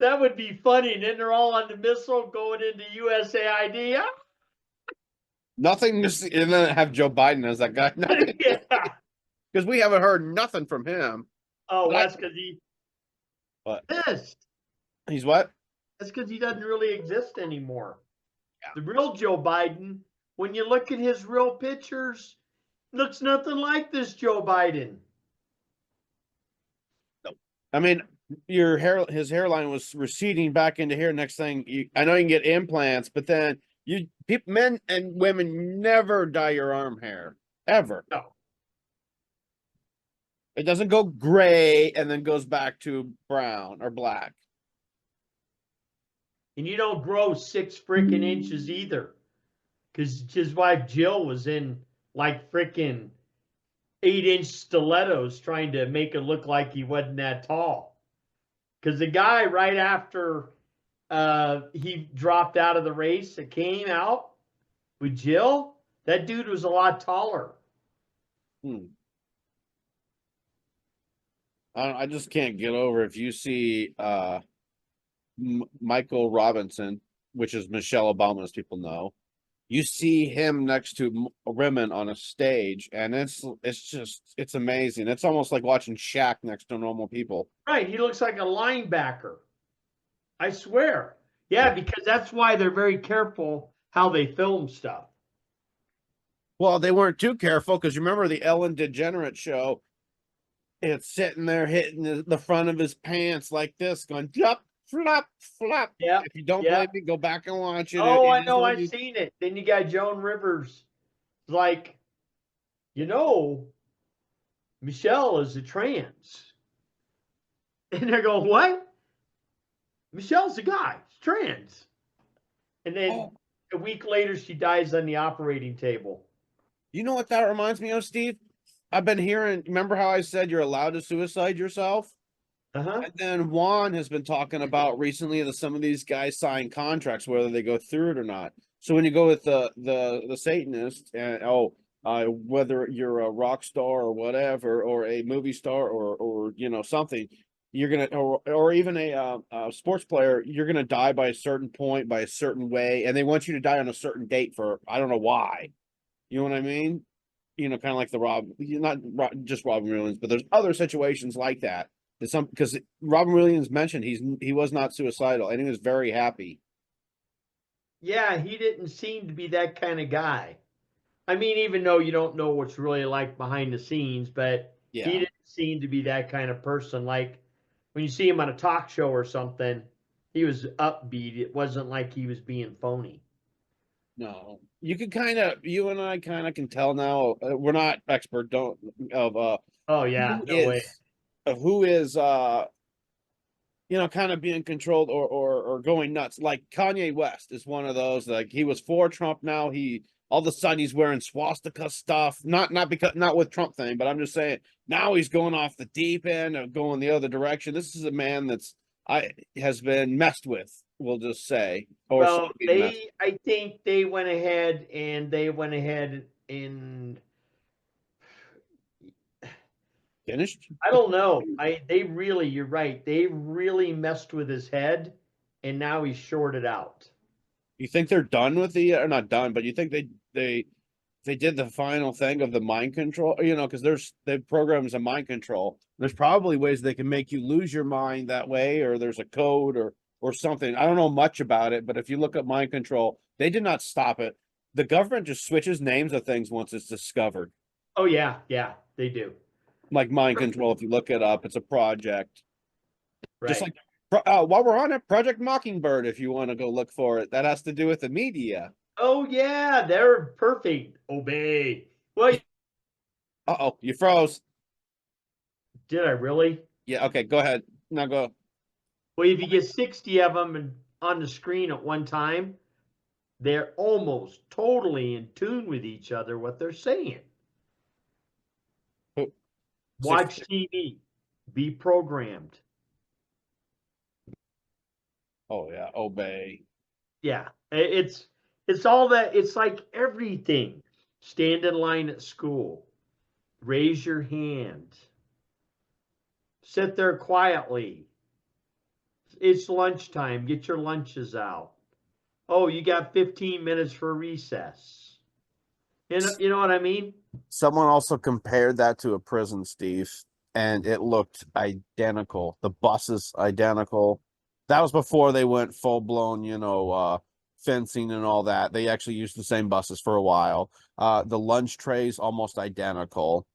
S3: That would be funny. And then they're all on the missile going into USAID.
S2: Nothing to see, and then have Joe Biden as that guy.
S3: Yeah.
S2: Because we haven't heard nothing from him.
S3: Oh,
S2: But
S3: that's because he
S2: What?
S3: pissed.
S2: He's what?
S3: That's because he doesn't really exist anymore. The real Joe Biden, when you look at his real pictures, looks nothing like this Joe Biden.
S2: I mean, his hairline was receding back into here. Next thing, I know you can get implants, but then men and women never dye your arm hair ever.
S3: No.
S2: It doesn't go gray and then goes back to brown or black.
S3: And you don't grow 6 freaking inches either. Because his wife Jill was in like freaking 8-inch stilettos trying to make it look like he wasn't that tall. Because the guy right after he dropped out of the race that came out with Jill, that dude was a lot taller.
S2: I just can't get over if you see Michael Robinson, which is Michelle Obama, as people know. You see him next to women on a stage, and it's amazing. It's almost like watching Shaq next to normal people.
S3: Right, he looks like a linebacker. I swear. Yeah, because that's why they're very careful how they film stuff.
S2: Well, they weren't too careful because you remember the Ellen DeGeneres show. It's sitting there hitting the front of his pants like this, going flop, flop, flop.
S3: Yeah.
S2: If you don't believe me, go back and watch it.
S3: Oh,
S2: It
S3: I
S2: is
S3: know,
S2: on
S3: I've
S2: YouTube.
S3: seen it. Then you got Joan Rivers, like, you know, Michelle is a trans. And they're going, what? Michelle's a guy. She's trans. And then a week later, she dies on the operating table.
S2: You know what that reminds me of, Steve? I've been hearing, remember how I said you're allowed to suicide yourself?
S3: Uh-huh.
S2: And then Juan has been talking about recently that some of these guys sign contracts, whether they go through it or not. So when you go with the Satanist, and whether you're a rock star or whatever, or a movie star or you know something, you're gonna or even a sports player, you're gonna die by a certain point, by a certain way, and they want you to die on a certain date for I don't know why. You know what I mean? You know, kind of like just Robin Williams, but there's other situations like that. Because Robin Williams mentioned he was not suicidal and he was very happy.
S3: Yeah, he didn't seem to be that kind of guy. I mean, even though you don't know what's really like behind the scenes, but
S2: Yeah.
S3: he didn't seem to be that kind of person. Like when you see him on a talk show or something, he was upbeat. It wasn't like he was being phony.
S2: No, you and I kind of can tell now. We're not expert
S3: Oh yeah, no way.
S2: Of who is you know, kind of being controlled or going nuts. Like Kanye West is one of those. Like he was for Trump, now he all of a sudden he's wearing swastika stuff. Not with Trump thing, but I'm just saying now he's going off the deep end of going the other direction. This is a man has been messed with, we'll just say.
S3: Well, I think they went ahead and
S2: finished.
S3: I don't know. You're right. They really messed with his head, and now he's shorted out.
S2: You think they're done with or not done, but you think they did the final thing of the mind control, because the programs of mind control. There's probably ways they can make you lose your mind that way, or there's a code or something. I don't know much about it, but if you look up mind control, they did not stop it. The government just switches names of things once it's discovered.
S3: Oh yeah, they do.
S2: Like mind control, if you look it up, it's a project.
S3: Right.
S2: Just like while we're on it, Project Mockingbird, if you want to go look for it, that has to do with the media.
S3: Oh yeah, they're perfect. Obey. Well,
S2: you froze.
S3: Did I really?
S2: Yeah. Okay. Go ahead. Now go.
S3: Well, if you get 60 of them on the screen at one time, they're almost totally in tune with each other. What they're saying. Watch TV. Be programmed.
S2: Oh yeah, obey.
S3: Yeah, it's all that. It's like everything. Stand in line at school. Raise your hand. Sit there quietly. It's lunchtime. Get your lunches out. Oh, you got 15 minutes for recess. You know what I mean?
S2: Someone also compared that to a prison, Steve, and it looked identical. The bus is identical. That was before they went full blown, fencing and all that. They actually used the same buses for a while. The lunch trays almost identical.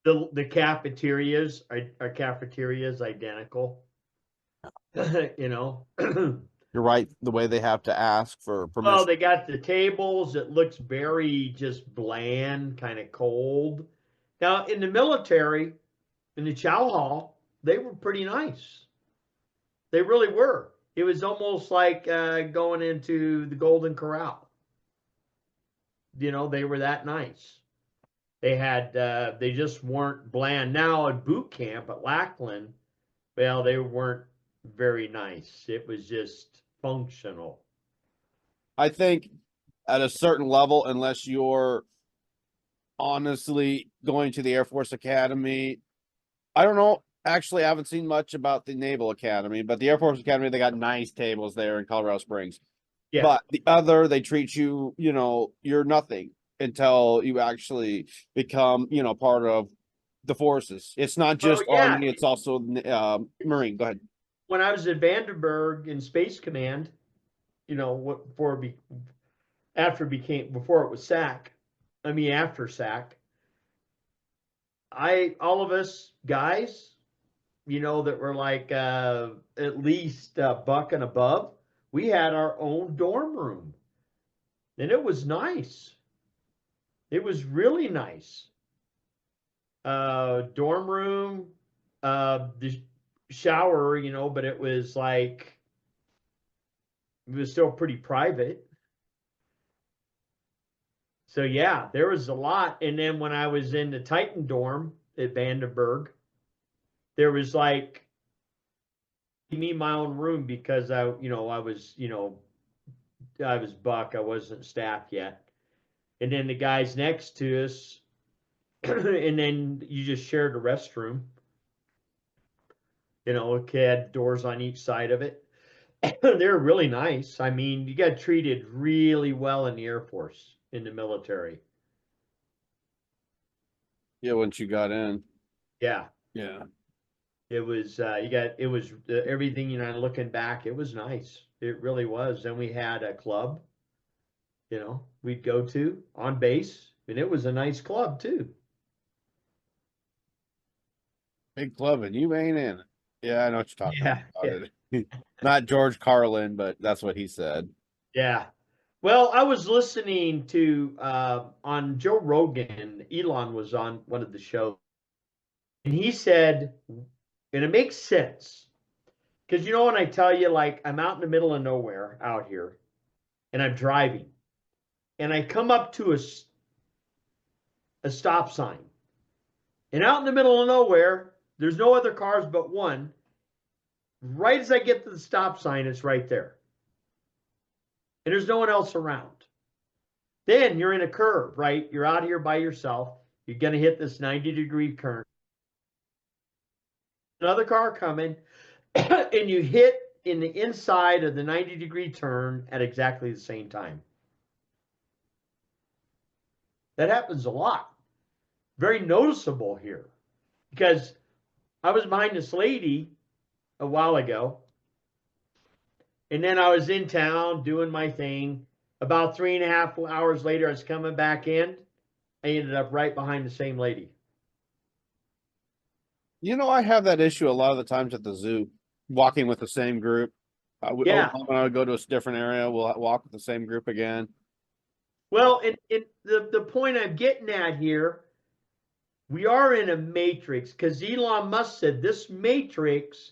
S3: The cafeterias are cafeterias identical.
S2: You're right. The way they have to ask for permission.
S3: Well, they got the tables. It looks very just bland, kind of cold. Now, in the military, in the chow hall, they were pretty nice. They really were. It was almost like going into the Golden Corral. They were that nice. They just weren't bland. Now at boot camp at Lackland, well, they weren't very nice. It was just functional.
S2: I think at a certain level, unless you're honestly going to the Air Force Academy, I don't know. Actually, I haven't seen much about the Naval Academy, but the Air Force Academy, they got nice tables there in Colorado Springs.
S3: Yeah.
S2: But they treat you, you're nothing until you actually become, part of the forces. It's not just Army, it's also Marine. Go ahead.
S3: When I was at Vandenberg in Space Command, before it was SAC, after SAC, all of us guys, that were like at least a buck and above, we had our own dorm room. And it was nice. It was really nice. Dorm room, the shower, but it was still pretty private. So yeah, there was a lot. And then when I was in the Titan dorm at Vandenberg, there was me my own room because I was buck. I wasn't staff yet. And then the guys next to us, and then you just shared a restroom. It had doors on each side of it. They're really nice. You got treated really well in the Air Force, in the military.
S2: Yeah, once you got in.
S3: Yeah.
S2: Yeah.
S3: It was everything, looking back, it was nice. It really was. Then we had a club, we'd go to on base, and it was a nice club too.
S2: Big club, and you ain't in it. Yeah, I know what you're talking about.
S3: Yeah.
S2: Not George Carlin, but that's what he said.
S3: Yeah. Well, I was listening to on Joe Rogan. Elon was on one of the shows, and he said, and it makes sense, because when I tell you, I'm out in the middle of nowhere out here, and I'm driving, and I come up to a stop sign. And out in the middle of nowhere, there's no other cars but one. Right as I get to the stop sign, it's right there. And there's no one else around. Then you're in a curve, right? You're out here by yourself. You're going to hit this 90-degree turn. Another car coming, and you hit in the inside of the 90-degree turn at exactly the same time. That happens a lot. Very noticeable here. Because I was behind this lady a while ago, and then I was in town doing my thing. About 3.5 hours later, I was coming back in. I ended up right behind the same lady.
S2: You know, I have that issue a lot of the times at the zoo, walking with the same group.
S3: Yeah.
S2: When I would go to a different area, we'll walk with the same group again.
S3: Well, the point I'm getting at here, we are in a matrix, because Elon Musk said this matrix,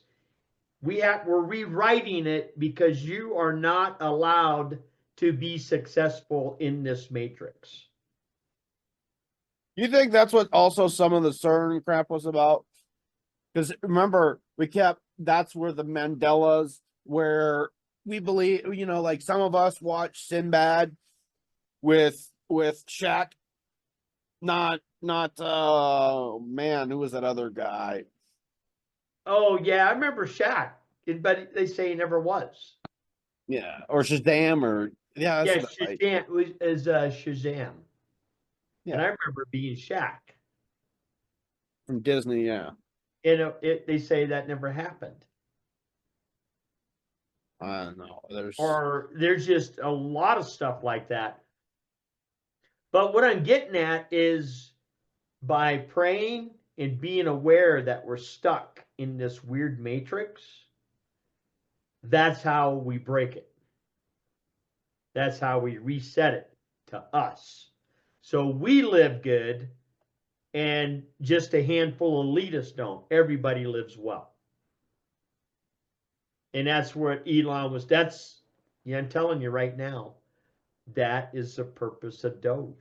S3: we're rewriting it because you are not allowed to be successful in this matrix.
S2: You think that's what also some of the CERN crap was about? Because remember, that's where the Mandelas, where we believe, you know, like some of us watch Sinbad with Shaq. Not man, who was that other guy?
S3: Oh yeah, I remember Shaq, but they say he never was.
S2: Yeah, or Shazam, or yeah, that's
S3: Shazam is Shazam.
S2: Yeah.
S3: And I remember being Shaq
S2: from Disney. Yeah,
S3: and they say that never happened.
S2: I don't know.
S3: There's just a lot of stuff like that. But what I'm getting at is by praying and being aware that we're stuck in this weird matrix, that's how we break it. That's how we reset it to us. So we live good, and just a handful of elitists don't. Everybody lives well. And that's what Elon was. I'm telling you right now, that is the purpose of Doge.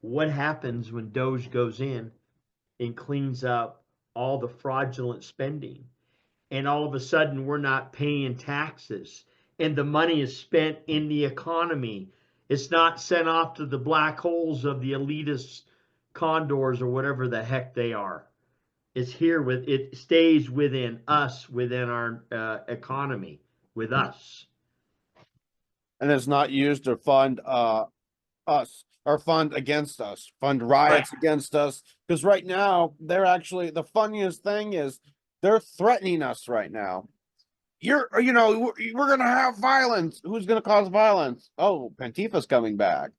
S3: What happens when Doge goes in and cleans up all the fraudulent spending, and all of a sudden we're not paying taxes, and the money is spent in the economy? It's not sent off to the black holes of the elitist condors or whatever the heck they are. It's here it stays within us, within our economy, with us.
S2: And it's not used to fund us or fund against us, fund riots against us. Because right now, they're actually, the funniest thing is they're threatening us right now. We're going to have violence. Who's going to cause violence? Oh, Antifa's coming back.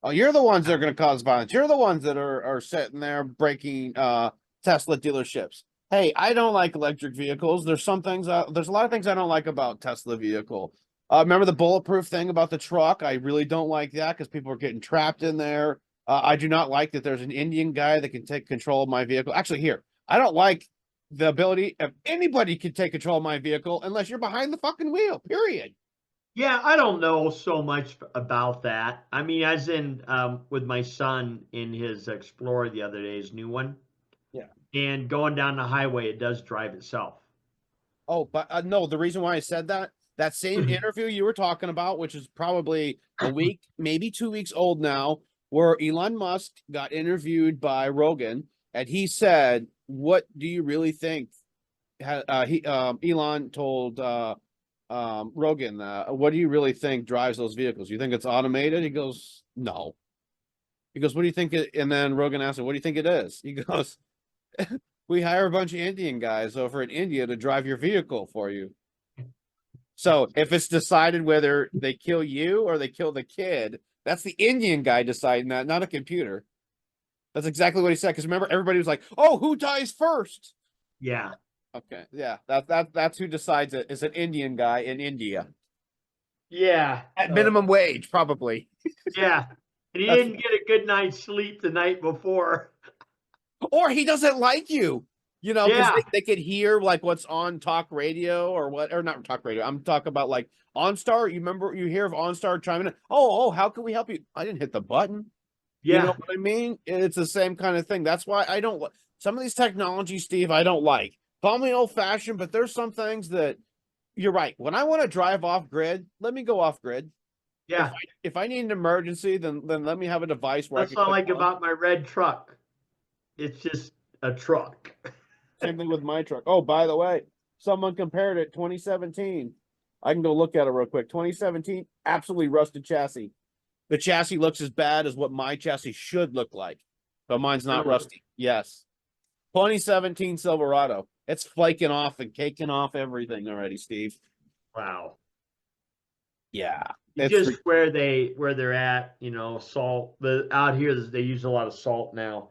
S2: Oh, you're the ones that are going to cause violence. You're the ones that are sitting there breaking Tesla dealerships. Hey, I don't like electric vehicles. There's a lot of things I don't like about Tesla vehicle. Remember the bulletproof thing about the truck? I really don't like that because people are getting trapped in there. I do not like that there's an Indian guy that can take control of my vehicle. Actually, here, I don't like the ability of anybody can take control of my vehicle unless you're behind the fucking wheel, period.
S3: Yeah, I don't know so much about that. I mean, as in with my son in his Explorer the other day, his new one.
S2: Yeah.
S3: And going down the highway, it does drive itself.
S2: Oh, but no, the reason why I said that same interview you were talking about, which is probably a week, maybe 2 weeks old now, where Elon Musk got interviewed by Rogan, and he said, "What do you really think?" Elon told Rogan, "What do you really think drives those vehicles? You think it's automated?" He goes, "No." He goes, "What do you think?" And then Rogan asked him, "What do you think it is?" He goes, "We hire a bunch of Indian guys over in India to drive your vehicle for you. So if it's decided whether they kill you or they kill the kid, that's the Indian guy deciding that, not a computer." That's exactly what he said. Because remember, everybody was like, "Oh, who dies first?"
S3: Yeah.
S2: Okay. Yeah. That's who decides it. It's an Indian guy in India.
S3: Yeah.
S2: At minimum wage, probably.
S3: Yeah. And he didn't get a good night's sleep the night before.
S2: Or he doesn't like you. You know, because
S3: Yeah.
S2: they could hear like what's on talk radio or what, or not talk radio. I'm talking about like OnStar. You remember you hear of OnStar chiming in? Oh, how can we help you? I didn't hit the button.
S3: Yeah.
S2: You know what I mean? It's the same kind of thing. That's why I don't some of these technologies, Steve, I don't like. Call me old fashioned, but there's some things that you're right. When I want to drive off grid, let me go off grid.
S3: Yeah.
S2: If I need an emergency, then let me have a device where
S3: That's
S2: I
S3: what I
S2: can
S3: like
S2: click on.
S3: about my red truck. It's just a truck.
S2: Same thing with my truck. Oh, by the way, someone compared it 2017. I can go look at it real quick. 2017, absolutely rusted chassis. The chassis looks as bad as what my chassis should look like, but mine's not
S3: Really?
S2: rusty. Yes. 2017 Silverado. It's flaking off and caking off everything already, Steve.
S3: Wow.
S2: Yeah.
S3: It's just where they're at, you know, salt. Out here they use a lot of salt now.